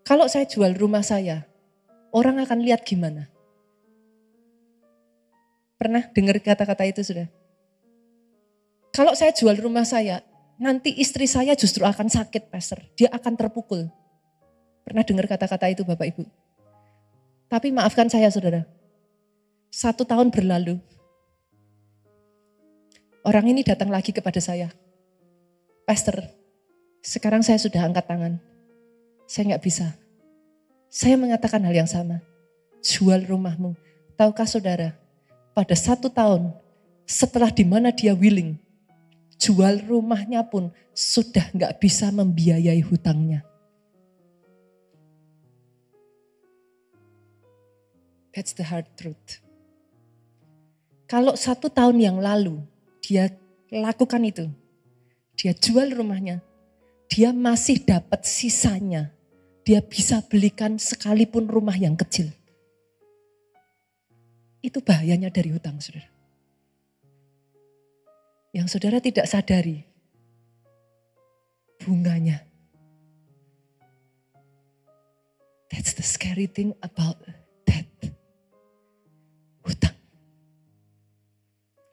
Kalau saya jual rumah saya, orang akan lihat gimana? Pernah dengar kata-kata itu sudah? Kalau saya jual rumah saya, nanti istri saya justru akan sakit, Pastor. Dia akan terpukul. Pernah dengar kata-kata itu Bapak Ibu? Tapi maafkan saya saudara, 1 tahun berlalu, orang ini datang lagi kepada saya. Pastor, sekarang saya sudah angkat tangan. Saya nggak bisa. Saya mengatakan hal yang sama. Jual rumahmu. Tahukah saudara, pada 1 tahun setelah dimana dia willing, jual rumahnya pun sudah nggak bisa membiayai hutangnya. That's the hard truth. Kalau 1 tahun yang lalu dia lakukan itu, dia jual rumahnya, dia masih dapat sisanya. Dia bisa belikan sekalipun rumah yang kecil. Itu bahayanya dari hutang, saudara. Yang saudara tidak sadari, bunganya. That's the scary thing about that. Hutang.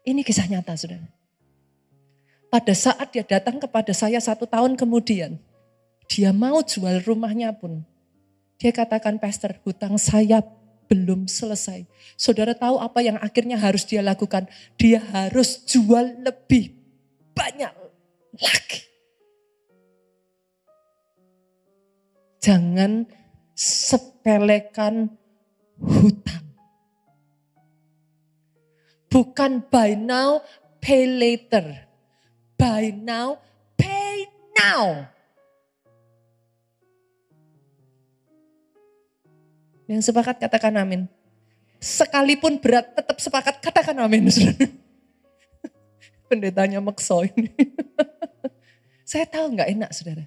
Ini kisah nyata, saudara. Pada saat dia datang kepada saya 1 tahun kemudian, dia mau jual rumahnya pun. Dia katakan, Pastor, hutang saya belum selesai. Saudara tahu apa yang akhirnya harus dia lakukan? Dia harus jual lebih banyak lagi. Jangan sepelekan hutang. Bukan buy now, pay later. Buy now, pay now. Yang sepakat katakan amin. Sekalipun berat tetap sepakat katakan amin. Pendetanya makso ini. Saya tahu gak enak saudara.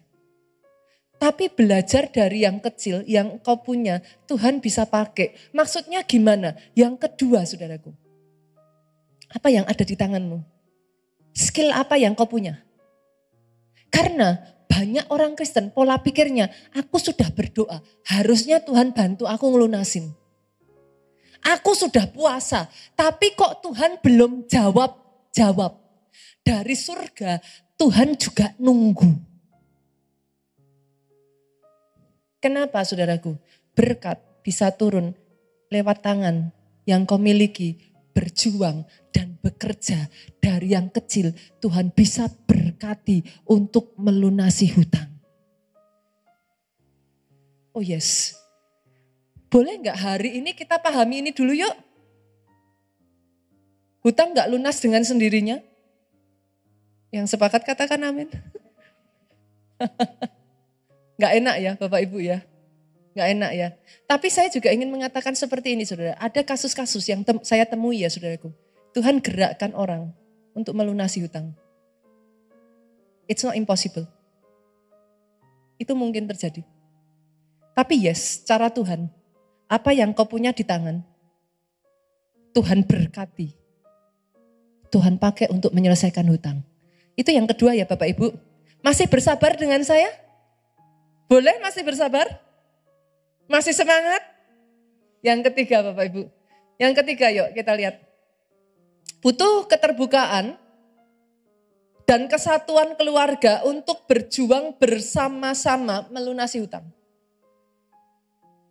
Tapi belajar dari yang kecil yang engkau punya Tuhan bisa pakai. Maksudnya gimana? Yang kedua saudaraku. Apa yang ada di tanganmu? Skill apa yang kau punya? Karena banyak orang Kristen pola pikirnya, aku sudah berdoa, harusnya Tuhan bantu aku ngelunasin. Aku sudah puasa, tapi kok Tuhan belum jawab. Dari surga Tuhan juga nunggu. Kenapa saudaraku? Berkat bisa turun lewat tangan yang kau miliki, berjuang dan bekerja dari yang kecil. Tuhan bisa berkati untuk melunasi hutang. Oh yes. Boleh gak hari ini kita pahami ini dulu yuk? Hutang gak lunas dengan sendirinya? Yang sepakat katakan amin. Gak enak ya Bapak Ibu ya? Gak enak ya. Tapi saya juga ingin mengatakan seperti ini saudara. Ada kasus-kasus yang saya temui ya saudaraku. Tuhan gerakkan orang untuk melunasi hutang. It's not impossible. Itu mungkin terjadi. Tapi yes, cara Tuhan. Apa yang kau punya di tangan, Tuhan berkati. Tuhan pakai untuk menyelesaikan hutang. Itu yang kedua ya Bapak Ibu. Masih bersabar dengan saya? Boleh masih bersabar? Masih semangat? Yang ketiga Bapak Ibu. Yang ketiga yuk kita lihat. Butuh keterbukaan dan kesatuan keluarga untuk berjuang bersama-sama melunasi hutang.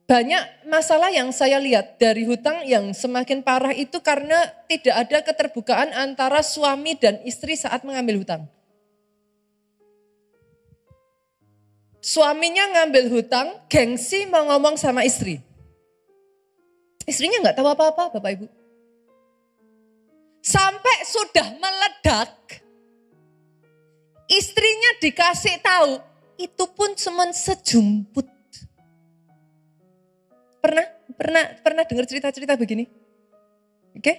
Banyak masalah yang saya lihat dari hutang yang semakin parah itu karena tidak ada keterbukaan antara suami dan istri saat mengambil hutang. Suaminya ngambil hutang, gengsi mau ngomong sama istri. Istrinya nggak tahu apa-apa Bapak Ibu. Sampai sudah meledak, istrinya dikasih tahu, itu pun cuma sejumput. Pernah dengar cerita-cerita begini? Oke?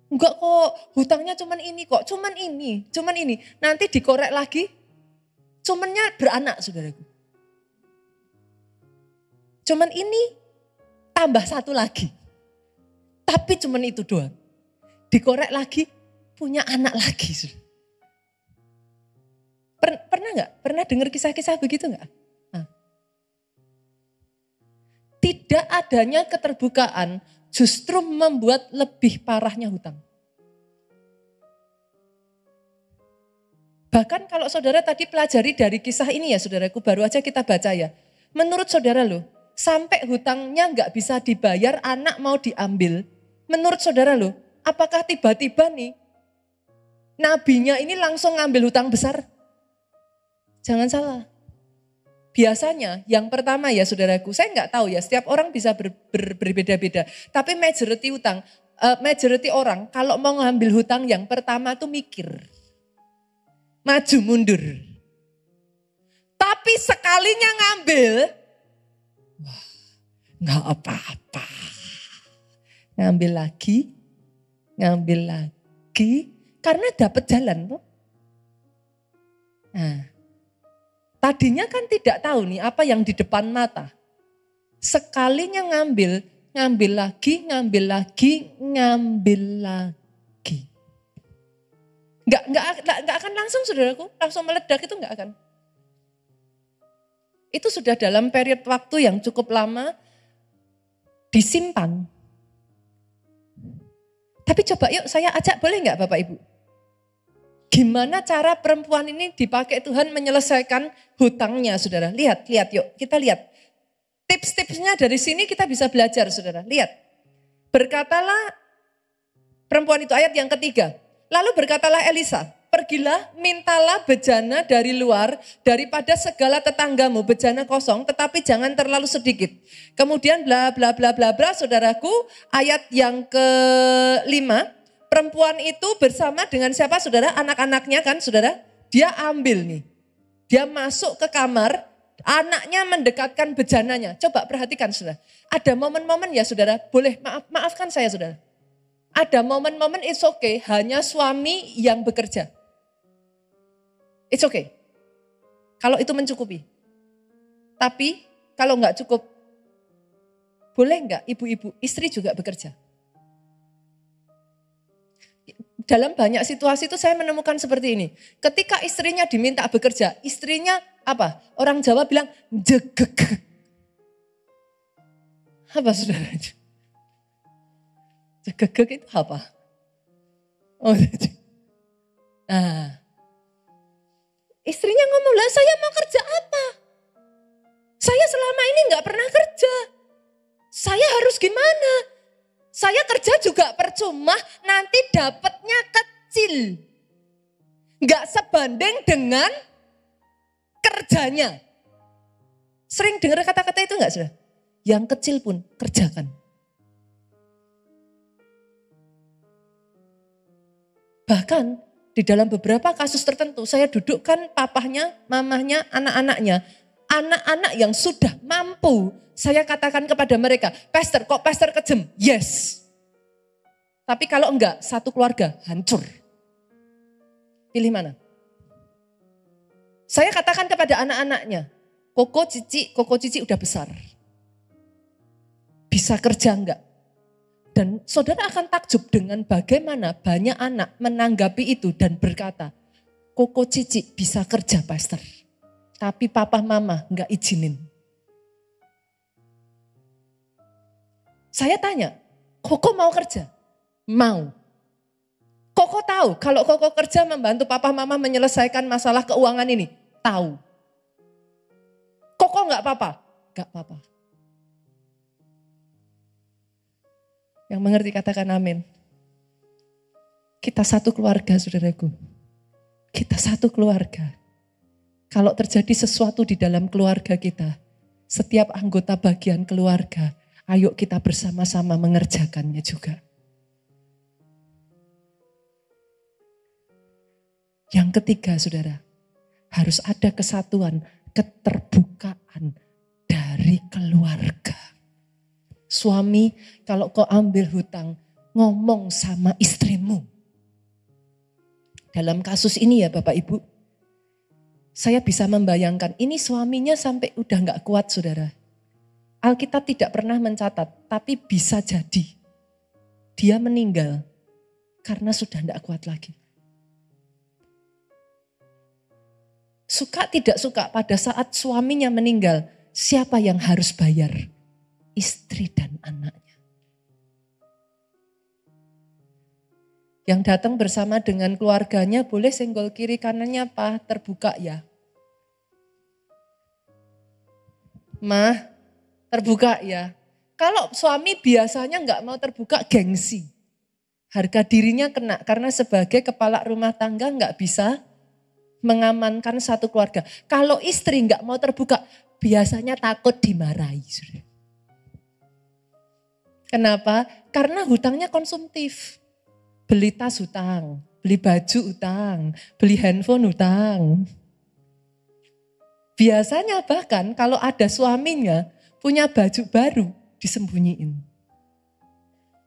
Enggak kok, hutangnya cuman ini kok, cuman ini. Nanti dikorek lagi, cumannya beranak saudaraku. Cuman ini tambah satu lagi. Tapi cuman itu doang. Dikorek lagi, punya anak lagi. Pernah enggak? Pernah dengar kisah-kisah begitu enggak? Tidak adanya keterbukaan justru membuat lebih parahnya hutang. Bahkan kalau saudara tadi pelajari dari kisah ini ya saudaraku, baru aja kita baca ya. Menurut saudara loh, sampai hutangnya nggak bisa dibayar, anak mau diambil. Menurut saudara loh, apakah tiba-tiba nih nabinya ini langsung ngambil hutang besar? Jangan salah. Biasanya yang pertama ya saudaraku, saya nggak tahu ya, setiap orang bisa berbeda-beda. Tapi majority orang kalau mau ngambil hutang yang pertama tuh mikir. Maju mundur. Tapi sekalinya ngambil, wah nggak apa-apa. Ngambil lagi, karena dapat jalan tuh. Nah, tadinya kan tidak tahu nih apa yang di depan mata. Sekalinya ngambil lagi. Nggak akan langsung saudaraku, langsung meledak itu nggak akan. Itu sudah dalam periode waktu yang cukup lama disimpan. Tapi coba yuk saya ajak, boleh nggak Bapak Ibu? Gimana cara perempuan ini dipakai Tuhan menyelesaikan hutangnya saudara. Lihat yuk, kita lihat. Tips-tipsnya dari sini kita bisa belajar saudara. Lihat, berkatalah perempuan itu ayat yang ketiga. Lalu berkatalah Elisa, pergilah mintalah bejana dari luar daripada segala tetanggamu, bejana kosong tetapi jangan terlalu sedikit. Kemudian bla bla bla bla bla saudaraku, ayat yang kelima, perempuan itu bersama dengan siapa saudara? Anak-anaknya kan saudara, dia ambil nih. Dia masuk ke kamar, anaknya mendekatkan bejananya. Coba perhatikan saudara, ada momen-momen ya saudara, boleh maafkan saya saudara. Ada momen-momen it's okay, hanya suami yang bekerja. It's okay. Kalau itu mencukupi. Tapi kalau nggak cukup, boleh nggak ibu-ibu, istri juga bekerja? Dalam banyak situasi itu saya menemukan seperti ini. Ketika istrinya diminta bekerja, istrinya apa? Orang Jawa bilang jegeg. Apa saudara? Jegeg itu apa? Oh, nah, istrinya ngomong, lah saya mau kerja apa? Saya selama ini nggak pernah kerja. Saya harus gimana? Saya kerja juga percuma, nanti dapatnya kecil. Nggak sebanding dengan kerjanya. Sering dengar kata-kata itu nggak sudah? Yang kecil pun kerjakan. Bahkan di dalam beberapa kasus tertentu saya dudukkan papahnya, mamahnya, anak-anaknya. Anak-anak yang sudah mampu, saya katakan kepada mereka, Pastor, kok Pastor kejem? Yes. Tapi kalau enggak, satu keluarga hancur. Pilih mana? Saya katakan kepada anak-anaknya, Koko Cici udah besar. Bisa kerja enggak? Dan saudara akan takjub dengan bagaimana banyak anak menanggapi itu dan berkata, Koko Cici bisa kerja Pastor. Tapi papa mama enggak izinin. Saya tanya, Koko mau kerja? Mau. Koko tahu kalau Koko kerja membantu papa mama menyelesaikan masalah keuangan ini? Tahu. Koko enggak apa-apa? Enggak apa-apa. Yang mengerti katakan amin. Kita satu keluarga saudaraku. Kita satu keluarga. Kalau terjadi sesuatu di dalam keluarga kita, setiap anggota bagian keluarga, ayo kita bersama-sama mengerjakannya juga. Yang ketiga saudara, harus ada kesatuan, keterbukaan dari keluarga. Suami, kalau kau ambil hutang, ngomong sama istrimu. Dalam kasus ini ya Bapak Ibu, saya bisa membayangkan ini suaminya sampai udah gak kuat saudara. Alkitab tidak pernah mencatat, tapi bisa jadi dia meninggal karena sudah gak kuat lagi. Suka tidak suka pada saat suaminya meninggal, siapa yang harus bayar? Istri dan anaknya. Yang datang bersama dengan keluarganya boleh senggol kiri kanannya apa? Terbuka ya. Mah, terbuka ya. Kalau suami biasanya nggak mau terbuka, gengsi. Harga dirinya kena karena sebagai kepala rumah tangga nggak bisa mengamankan satu keluarga. Kalau istri nggak mau terbuka, biasanya takut dimarahi. Kenapa? Karena hutangnya konsumtif. Beli tas hutang, beli baju hutang, beli handphone hutang. Biasanya bahkan kalau ada suaminya punya baju baru disembunyiin.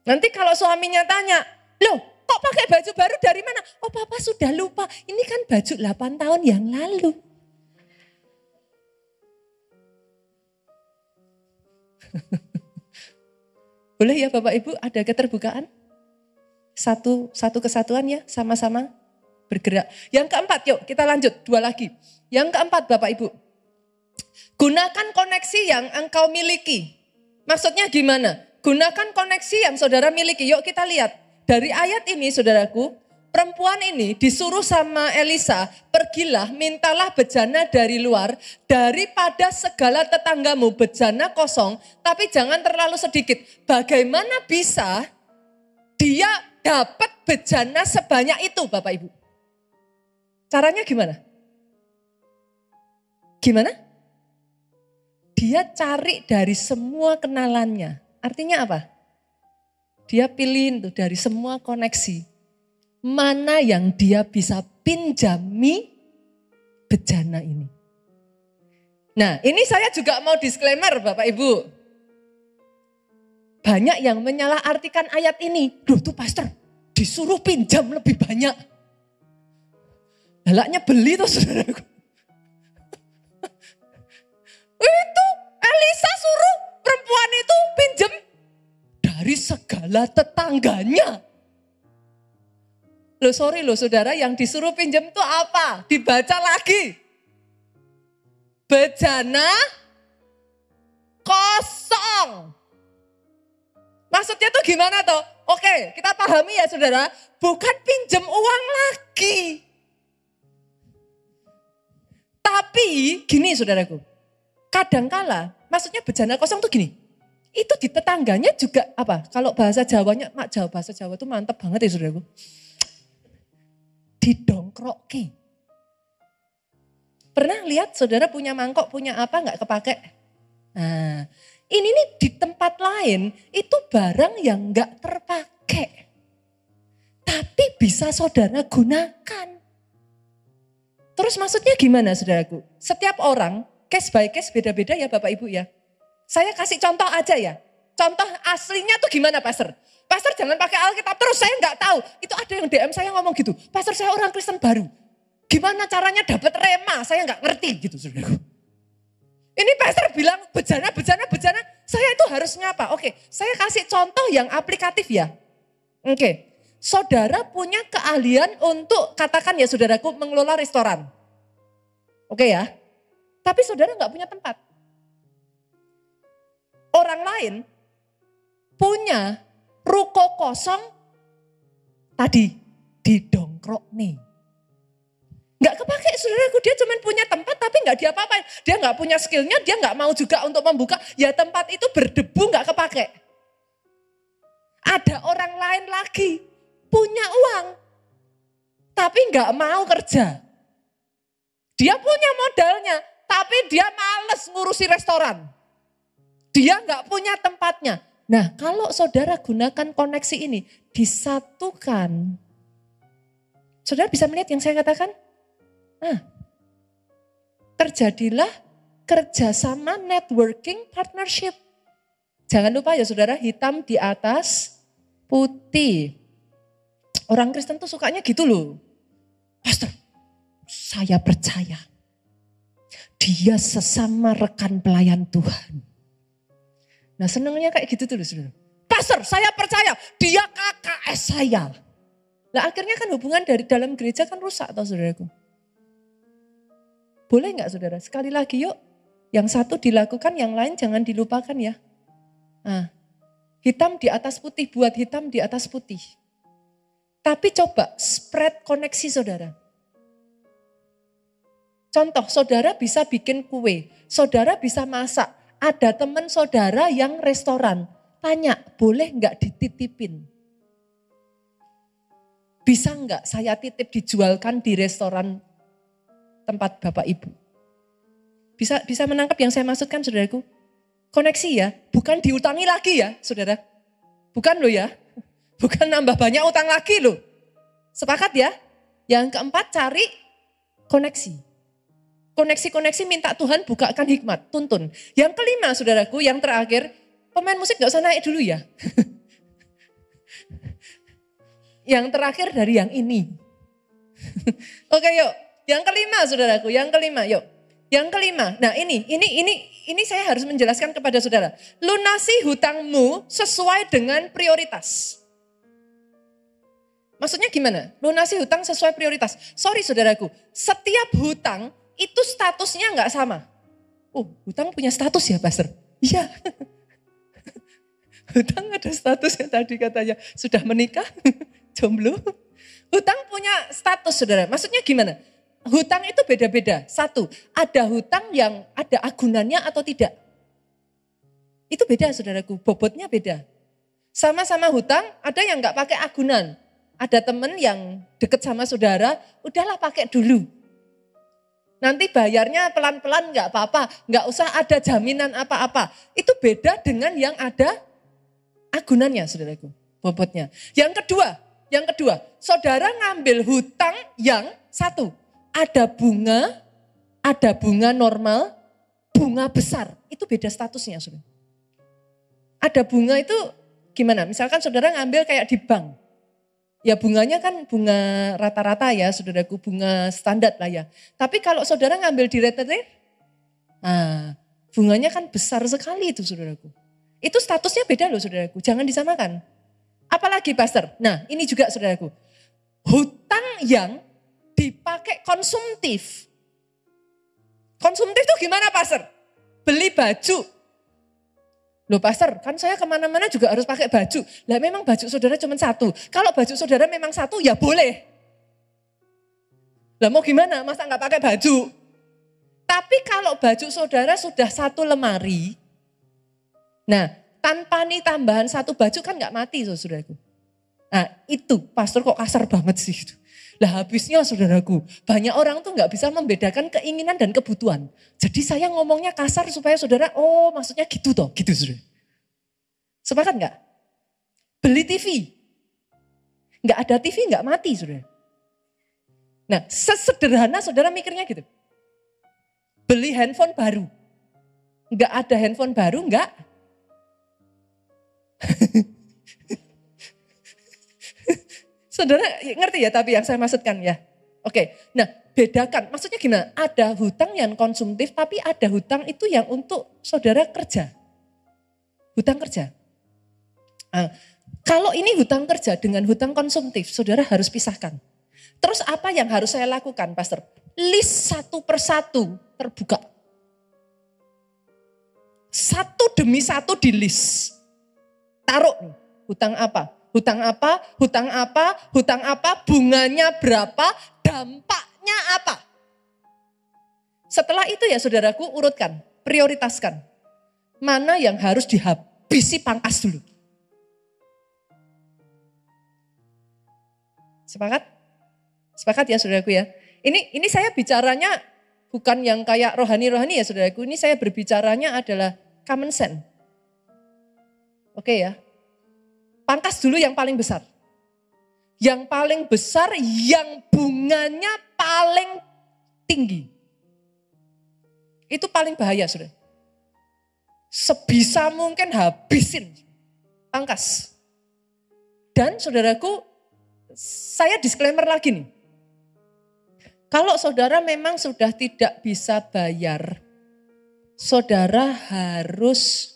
Nanti kalau suaminya tanya, loh kok pakai baju baru dari mana? Oh papa sudah lupa, ini kan baju 8 tahun yang lalu. Boleh ya Bapak Ibu ada keterbukaan? Satu kesatuan ya, sama-sama bergerak. Yang keempat, yuk kita lanjut, 2 lagi. Yang keempat Bapak Ibu, gunakan koneksi yang engkau miliki. Maksudnya gimana? Gunakan koneksi yang saudara miliki. Yuk kita lihat, dari ayat ini saudaraku, perempuan ini disuruh sama Elisa, pergilah mintalah bejana dari luar, daripada segala tetanggamu bejana kosong, tapi jangan terlalu sedikit. Bagaimana bisa dia dapat bejana sebanyak itu Bapak Ibu? Caranya gimana? Gimana? Dia cari dari semua kenalannya. Artinya apa? Dia pilih tuh dari semua koneksi. Mana yang dia bisa pinjami bejana ini. Nah ini saya juga mau disclaimer Bapak Ibu. Banyak yang menyalahartikan ayat ini. Loh tuh pastor disuruh pinjam lebih banyak. Galaknya beli tuh saudaraku. Itu Elisa suruh perempuan itu pinjam dari segala tetangganya. Loh sorry loh saudara, yang disuruh pinjam itu apa? Dibaca lagi. Bejana kosong. Maksudnya tuh gimana toh? Oke, kita pahami ya saudara, bukan pinjam uang lagi. Tapi gini saudaraku, kadangkala maksudnya bejana kosong tuh gini, itu di tetangganya juga apa? Kalau bahasa Jawanya, bahasa Jawa tuh mantep banget ya saudaraku. Didongkroki. Pernah lihat saudara punya mangkok, punya apa nggak kepake? Nah, ini nih di tempat lain itu barang yang nggak terpakai. Tapi bisa saudara gunakan. Terus maksudnya gimana saudaraku? Setiap orang case by case beda-beda ya Bapak Ibu ya. Saya kasih contoh aja ya. Contoh aslinya tuh gimana Pastor? Pastor jangan pakai Alkitab terus, saya nggak tahu. Itu ada yang DM saya ngomong gitu. Pastor saya orang Kristen baru. Gimana caranya dapat rema? Saya nggak ngerti gitu saudaraku. Ini pastor bilang bejana. Saya itu harus ngapa? Oke, saya kasih contoh yang aplikatif ya. Oke, saudara punya keahlian untuk katakan ya saudaraku mengelola restoran. Oke ya, tapi saudara nggak punya tempat. Orang lain punya ruko kosong tadi didongkrok nih. Nggak kepake saudaraku, dia cuma punya tempat tapi nggak diapa-apain. Dia nggak punya skillnya, dia nggak mau juga untuk membuka. Ya tempat itu berdebu nggak kepake. Ada orang lain lagi punya uang tapi nggak mau kerja. Dia punya modalnya tapi dia males ngurusi restoran. Dia nggak punya tempatnya. Nah kalau saudara gunakan koneksi ini disatukan. Saudara bisa melihat yang saya katakan? Nah, terjadilah kerjasama networking partnership. Jangan lupa ya saudara, hitam di atas putih. Orang Kristen tuh sukanya gitu loh. Pastor, saya percaya dia sesama rekan pelayan Tuhan. Nah senangnya kayak gitu tuh loh saudara. Pastor, saya percaya dia KKS saya. Nah akhirnya kan hubungan dari dalam gereja kan rusak tau saudaraku. Boleh nggak saudara? Sekali lagi yuk. Yang satu dilakukan, yang lain jangan dilupakan ya. Nah, hitam di atas putih, buat hitam di atas putih. Tapi coba spread koneksi saudara. Contoh, saudara bisa bikin kue, saudara bisa masak. Ada teman saudara yang restoran, tanya boleh nggak dititipin? Bisa nggak saya titip dijualkan di restoran tempat Bapak Ibu? Bisa menangkap yang saya maksudkan saudaraku? Koneksi ya, bukan diutangi lagi ya saudara. Bukan loh ya. Bukan nambah banyak utang lagi loh. Sepakat ya? Yang keempat cari koneksi. Koneksi-koneksi minta Tuhan bukakan hikmat, tuntun. Yang kelima saudaraku, yang terakhir, pemain musik gak usah naik dulu ya. Yang terakhir dari yang ini. Oke yuk, yang kelima saudaraku, yang kelima yuk. Yang kelima, nah ini saya harus menjelaskan kepada saudara. Lunasi hutangmu sesuai dengan prioritas. Maksudnya gimana? Lunasi hutang sesuai prioritas. Sorry saudaraku, setiap hutang itu statusnya nggak sama. Oh, hutang punya status ya, Pastor? Iya. Hutang ada statusnya tadi katanya. Sudah menikah? Jomblo? Hutang punya status, saudara. Maksudnya gimana? Hutang itu beda-beda. Satu, ada hutang yang ada agunannya atau tidak. Itu beda, saudaraku. Bobotnya beda. Sama-sama hutang, ada yang nggak pakai agunan. Ada temen yang deket sama saudara, udahlah pakai dulu. Nanti bayarnya pelan-pelan nggak apa-apa, nggak usah ada jaminan apa-apa. Itu beda dengan yang ada agunannya, saudaraku, bobotnya. Yang kedua, saudara ngambil hutang yang satu, ada bunga normal, bunga besar, itu beda statusnya, saudara. Ada bunga itu gimana? Misalkan saudara ngambil kayak di bank. Ya bunganya kan bunga rata-rata ya saudaraku, bunga standar lah ya. Tapi kalau saudara ngambil di retailer, nah bunganya kan besar sekali itu saudaraku. Itu statusnya beda loh saudaraku, jangan disamakan. Apalagi Pastor, nah ini juga saudaraku. Hutang yang dipakai konsumtif. Konsumtif itu gimana Pastor? Beli baju. Loh Pastor, kan saya kemana-mana juga harus pakai baju. Lah memang baju saudara cuma satu. Kalau baju saudara memang satu ya boleh. Lah mau gimana, masa nggak pakai baju? Tapi kalau baju saudara sudah satu lemari, nah tanpa nih tambahan satu baju kan nggak mati saudaraku. Nah itu Pastor kok kasar banget sih itu. Lah habisnya saudaraku, banyak orang tuh nggak bisa membedakan keinginan dan kebutuhan. Jadi saya ngomongnya kasar supaya saudara, oh maksudnya gitu toh, gitu saudara. Sepakat nggak? Beli TV, nggak ada TV nggak mati saudara. Nah sesederhana saudara mikirnya gitu. Beli handphone baru, nggak ada handphone baru nggak. Saudara ngerti ya tapi yang saya maksudkan ya. Oke, nah bedakan. Maksudnya gimana? Ada hutang yang konsumtif tapi ada hutang itu yang untuk saudara kerja. Hutang kerja. Nah, kalau ini hutang kerja dengan hutang konsumtif, saudara harus pisahkan. Terus apa yang harus saya lakukan Pastor? List satu persatu terbuka. Satu demi satu di list. Taruh nih, hutang apa? Hutang apa, hutang apa, hutang apa, bunganya berapa, dampaknya apa. Setelah itu ya saudaraku urutkan, prioritaskan. Mana yang harus dihabisi pangkas dulu. Sepakat? Sepakat ya saudaraku ya. Ini saya bicaranya bukan yang kayak rohani-rohani ya saudaraku. Ini saya berbicaranya adalah common sense. Oke ya. Pangkas dulu yang paling besar. Yang paling besar yang bunganya paling tinggi. Itu paling bahaya saudara. Sebisa mungkin habisin. Pangkas. Dan saudaraku, saya disclaimer lagi nih. Kalau saudara memang sudah tidak bisa bayar, saudara harus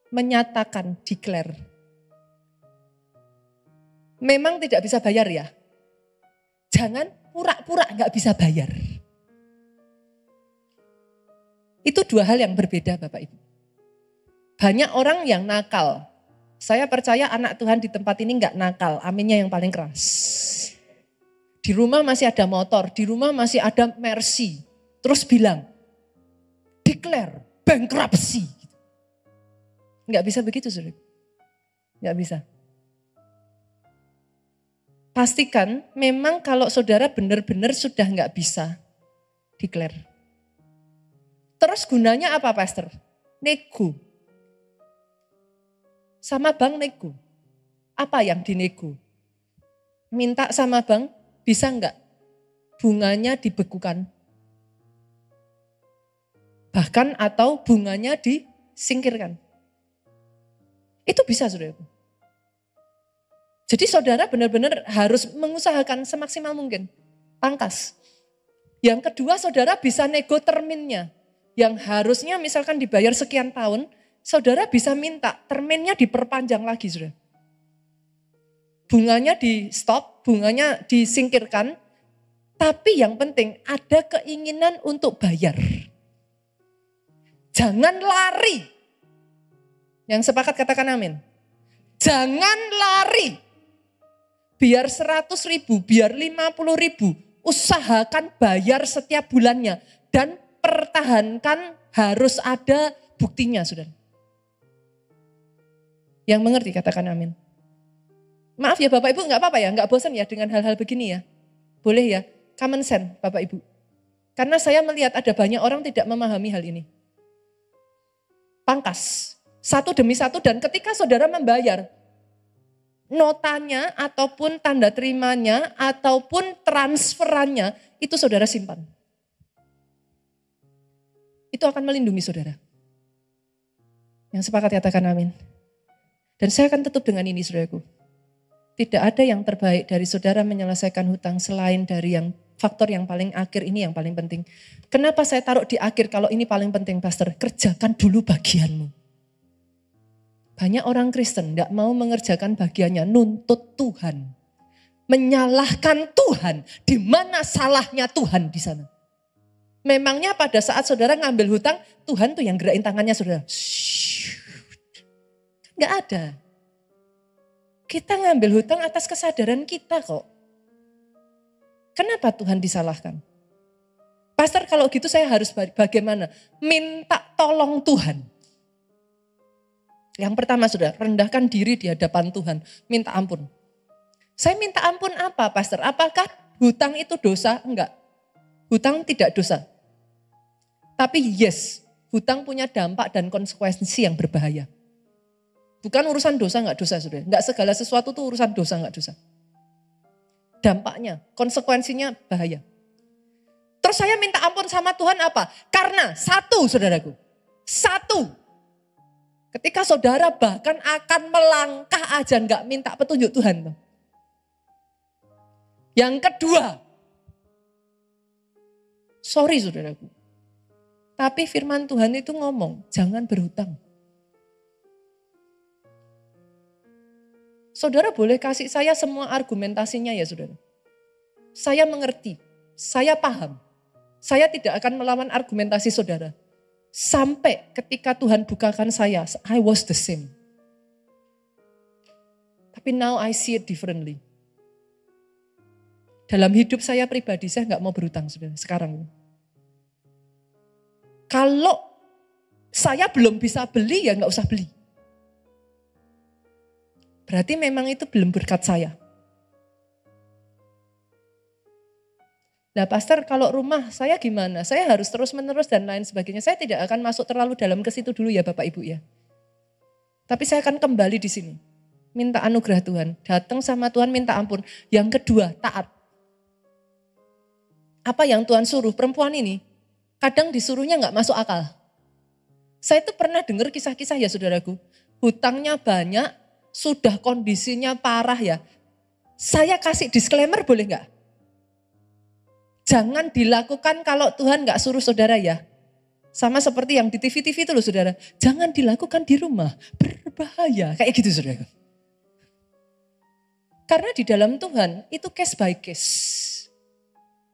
menyatakan, declare. Memang tidak bisa bayar ya. Jangan pura-pura gak bisa bayar. Itu dua hal yang berbeda Bapak Ibu. Banyak orang yang nakal. Saya percaya anak Tuhan di tempat ini nggak nakal, aminnya yang paling keras. Di rumah masih ada motor, di rumah masih ada Mercy. Terus bilang, declare bankruptcy. Nggak bisa begitu, saudara. Nggak bisa. Pastikan memang kalau saudara benar-benar sudah nggak bisa declare. Terus gunanya apa, Pastor? Nego. Sama bank nego. Apa yang dinego? Minta sama bank, bisa enggak bunganya dibekukan? Bahkan atau bunganya disingkirkan. Itu bisa, saudara. Jadi saudara benar-benar harus mengusahakan semaksimal mungkin. Pangkas. Yang kedua, saudara bisa nego terminnya. Yang harusnya misalkan dibayar sekian tahun, saudara bisa minta terminnya diperpanjang lagi, saudara. Bunganya di stop, bunganya disingkirkan, tapi yang penting ada keinginan untuk bayar. Jangan lari. Yang sepakat katakan amin. Jangan lari. Biar 100.000, biar 50.000, usahakan bayar setiap bulannya. Dan pertahankan harus ada buktinya, saudara. Yang mengerti katakan amin. Maaf ya Bapak Ibu, gak apa-apa ya, gak bosan ya dengan hal-hal begini ya. Boleh ya, common sense Bapak Ibu. Karena saya melihat ada banyak orang tidak memahami hal ini. Pangkas, satu demi satu, dan ketika saudara membayar, notanya ataupun tanda terimanya ataupun transferannya, itu saudara simpan. Itu akan melindungi saudara. Yang sepakat katakan amin. Dan saya akan tutup dengan ini, saudaraku. Tidak ada yang terbaik dari saudara menyelesaikan hutang selain dari yang faktor yang paling akhir ini yang paling penting. Kenapa saya taruh di akhir kalau ini paling penting, Pastor? Kerjakan dulu bagianmu. Banyak orang Kristen tidak mau mengerjakan bagiannya, nuntut Tuhan. Menyalahkan Tuhan. Di mana salahnya Tuhan di sana? Memangnya pada saat saudara ngambil hutang, Tuhan tuh yang gerakin tangannya saudara. Enggak ada. Kita ngambil hutang atas kesadaran kita kok. Kenapa Tuhan disalahkan? Pastor, kalau gitu saya harus bagaimana? Minta tolong Tuhan. Yang pertama sudah, rendahkan diri di hadapan Tuhan. Minta ampun. Saya minta ampun apa, Pastor? Apakah hutang itu dosa? Enggak. Hutang tidak dosa. Tapi yes, hutang punya dampak dan konsekuensi yang berbahaya. Bukan urusan dosa enggak dosa, saudara. Enggak segala sesuatu itu urusan dosa enggak dosa. Dampaknya, konsekuensinya bahaya. Terus saya minta ampun sama Tuhan apa? Karena satu, saudaraku. Satu. Ketika saudara bahkan akan melangkah aja enggak minta petunjuk Tuhan. Yang kedua. Sorry saudaraku. Tapi firman Tuhan itu ngomong, jangan berhutang. Saudara boleh kasih saya semua argumentasinya ya saudara. Saya mengerti, saya paham. Saya tidak akan melawan argumentasi saudara. Sampai ketika Tuhan bukakan saya, I was the same. Tapi now I see it differently. Dalam hidup saya pribadi, saya nggak mau berhutang saudara, sekarang. Kalau saya belum bisa beli, ya nggak usah beli. Berarti memang itu belum berkat saya. Nah Pastor, kalau rumah saya gimana? Saya harus terus menerus dan lain sebagainya. Saya tidak akan masuk terlalu dalam ke situ dulu ya Bapak Ibu ya. Tapi saya akan kembali di sini. Minta anugerah Tuhan. Datang sama Tuhan minta ampun. Yang kedua, taat. Apa yang Tuhan suruh perempuan ini? Kadang disuruhnya nggak masuk akal. Saya itu pernah dengar kisah-kisah ya saudaraku. Hutangnya banyak, sudah kondisinya parah ya. Saya kasih disclaimer boleh nggak? Jangan dilakukan kalau Tuhan nggak suruh saudara ya. Sama seperti yang di TV-TV itu loh saudara. Jangan dilakukan di rumah, berbahaya. Kayak gitu saudara. Karena di dalam Tuhan itu case by case.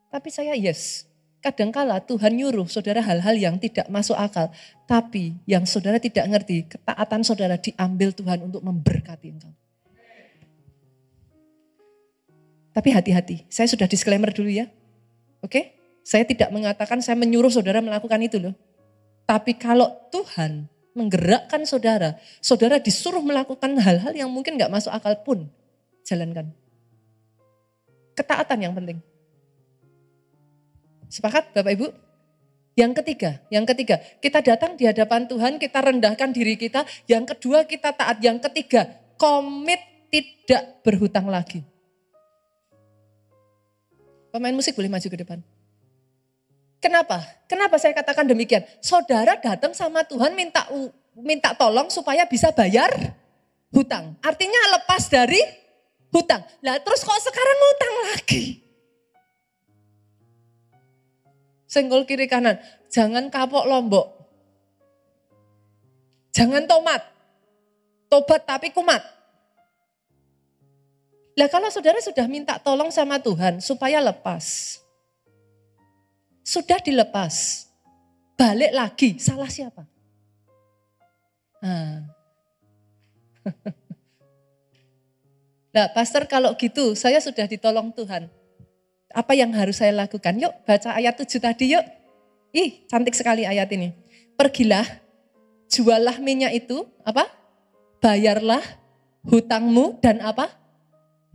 Tapi saya yes. Kadangkala Tuhan nyuruh saudara hal-hal yang tidak masuk akal. Tapi yang saudara tidak ngerti, ketaatan saudara diambil Tuhan untuk memberkati engkau. Tapi hati-hati, saya sudah disclaimer dulu ya. Oke? Saya tidak mengatakan saya menyuruh saudara melakukan itu loh. Tapi kalau Tuhan menggerakkan saudara, saudara disuruh melakukan hal-hal yang mungkin gak masuk akal pun, jalankan. Ketaatan yang penting. Sepakat Bapak Ibu? Yang ketiga, kita datang di hadapan Tuhan, kita rendahkan diri kita. Yang kedua, kita taat. Yang ketiga, komit tidak berhutang lagi. Pemain musik boleh maju ke depan. Kenapa? Kenapa saya katakan demikian? Saudara datang sama Tuhan minta tolong supaya bisa bayar hutang. Artinya lepas dari hutang. Nah terus kok sekarang ngutang lagi? Senggol kiri kanan, jangan kapok lombok. Jangan tomat. Tobat tapi kumat. Lah kalau saudara sudah minta tolong sama Tuhan supaya lepas. Sudah dilepas. Balik lagi, salah siapa? Nah, pastor kalau gitu saya sudah ditolong Tuhan. Apa yang harus saya lakukan? Yuk baca ayat 7 tadi yuk. Ih cantik sekali ayat ini. Pergilah, jualah minyak itu, apa? Bayarlah hutangmu dan apa?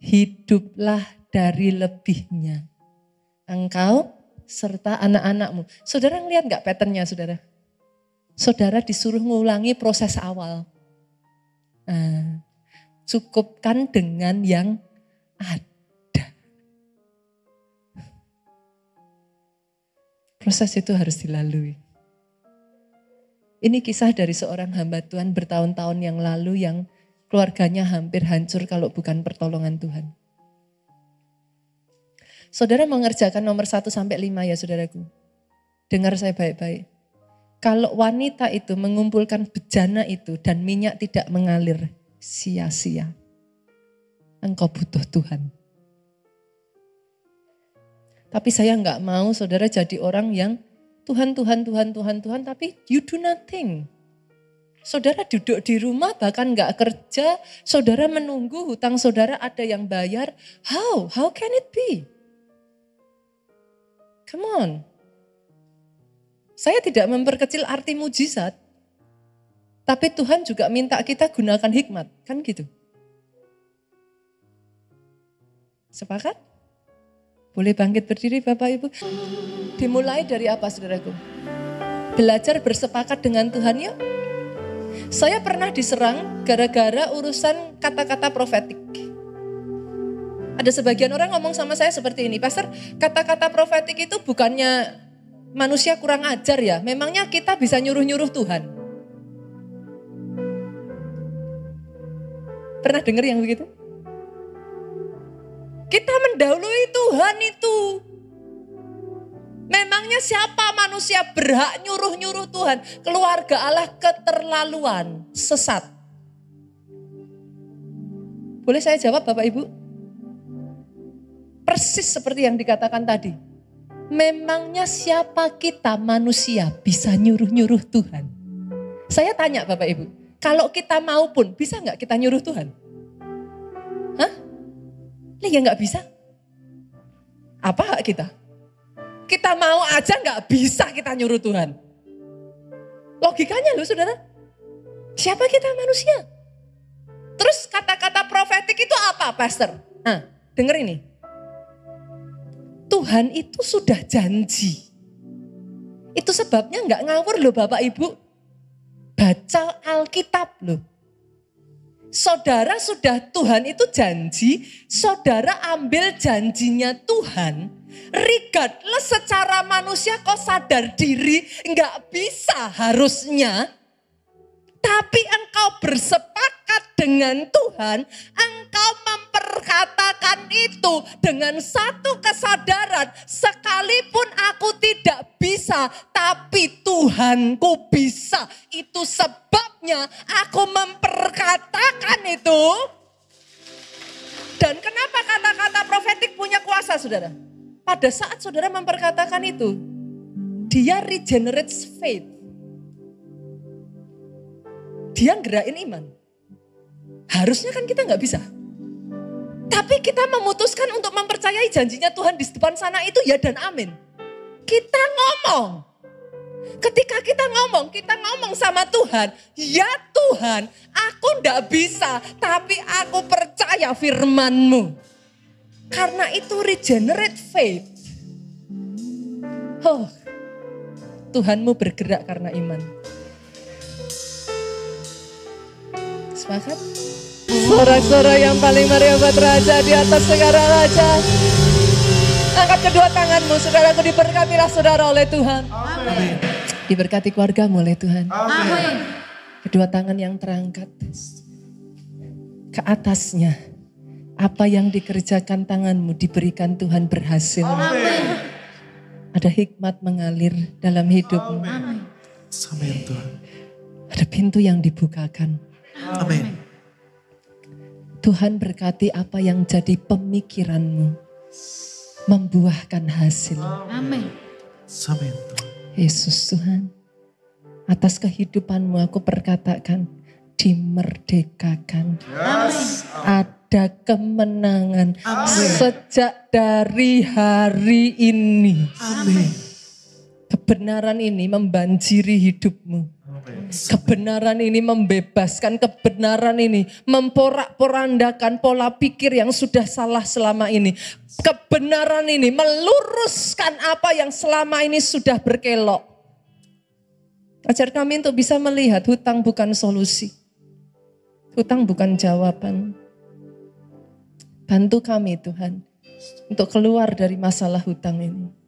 Hiduplah dari lebihnya. Engkau serta anak-anakmu. Saudara ngelihat gak patternnya saudara? Saudara disuruh ngulangi proses awal. Cukupkan dengan yang ada. Proses itu harus dilalui. Ini kisah dari seorang hamba Tuhan bertahun-tahun yang lalu yang keluarganya hampir hancur kalau bukan pertolongan Tuhan. Saudara mengerjakan nomor 1 sampai 5 ya saudaraku. Dengar saya baik-baik. Kalau wanita itu mengumpulkan bejana itu dan minyak tidak mengalir sia-sia. Engkau butuh Tuhan. Tapi saya enggak mau saudara jadi orang yang Tuhan, tapi you do nothing. Saudara duduk di rumah bahkan enggak kerja, saudara menunggu hutang saudara ada yang bayar. How can it be? Come on. Saya tidak memperkecil arti mujizat. Tapi Tuhan juga minta kita gunakan hikmat, kan gitu. Sepakat? Boleh bangkit berdiri Bapak Ibu? Dimulai dari apa saudaraku? Belajar bersepakat dengan Tuhan yuk. Saya pernah diserang gara-gara urusan kata-kata profetik. Ada sebagian orang ngomong sama saya seperti ini, Pastor, kata-kata profetik itu bukannya manusia kurang ajar ya? Memangnya kita bisa nyuruh-nyuruh Tuhan? Pernah dengar yang begitu? Kita mendahului Tuhan itu. Memangnya siapa manusia berhak nyuruh-nyuruh Tuhan? Keluarga Allah keterlaluan, sesat. Boleh saya jawab Bapak Ibu? Persis seperti yang dikatakan tadi. Memangnya siapa kita manusia bisa nyuruh-nyuruh Tuhan? Saya tanya Bapak Ibu, kalau kita mau pun bisa gak kita nyuruh Tuhan? Hah? Ya gak bisa. Apa hak kita? Kita mau aja gak bisa kita nyuruh Tuhan. Logikanya loh saudara. Siapa kita manusia? Terus kata-kata profetik itu apa Pastor? Denger ini. Tuhan itu sudah janji. Itu sebabnya gak ngawur loh Bapak Ibu. Baca Alkitab loh. Saudara sudah Tuhan itu janji, saudara ambil janjinya Tuhan, regardless secara manusia kau sadar diri, enggak bisa harusnya, tapi engkau bersepakat dengan Tuhan, engkau memperkatakan itu dengan satu kesadaran, sekalipun aku tidak bisa, tapi Tuhanku bisa. Itu sebabnya aku memperkatakan itu. Dan kenapa kata-kata profetik punya kuasa saudara? Pada saat saudara memperkatakan itu, Dia regenerates faith. Dia ngerain iman. Harusnya kan kita nggak bisa. Tapi kita memutuskan untuk mempercayai janjinya Tuhan di depan sana itu ya dan amin. Kita ngomong. Ketika kita ngomong sama Tuhan. Ya Tuhan, aku nggak bisa, tapi aku percaya firman-Mu. Karena itu regenerate faith. Oh, Tuhanmu bergerak karena iman. Sepakat? Sorak-sorak yang paling meriah buat Raja di atas segala raja. Angkat kedua tanganmu, saudaraku, diberkatilah saudara oleh Tuhan. Amin. Diberkati keluargamu oleh Tuhan. Amin. Kedua tangan yang terangkat ke atasnya. Apa yang dikerjakan tanganmu diberikan Tuhan berhasil. Amin. Ada hikmat mengalir dalam hidupmu. Amin. Amin Tuhan. Ada pintu yang dibukakan. Amin. Tuhan berkati apa yang jadi pemikiranmu. Membuahkan hasil. Amin. Amin Tuhan. Yesus Tuhan. Atas kehidupanmu aku perkatakan. Dimerdekakan. Yes. Ada kemenangan. Amin. Sejak dari hari ini. Amin. Kebenaran ini membanjiri hidupmu. Kebenaran ini membebaskan, kebenaran ini memporak-porandakan pola pikir yang sudah salah selama ini. Kebenaran ini meluruskan apa yang selama ini sudah berkelok. Ajar kami untuk bisa melihat hutang bukan solusi. Hutang bukan jawaban. Bantu kami Tuhan untuk keluar dari masalah hutang ini.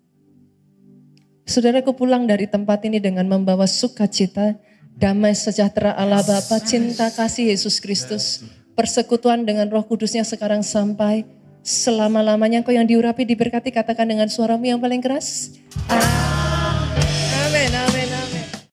Saudaraku pulang dari tempat ini dengan membawa sukacita, damai sejahtera Allah Bapa, cinta kasih Yesus Kristus, persekutuan dengan Roh Kudusnya sekarang sampai selama-lamanya. Engkau yang diurapi, diberkati, katakan dengan suaramu yang paling keras. Amin.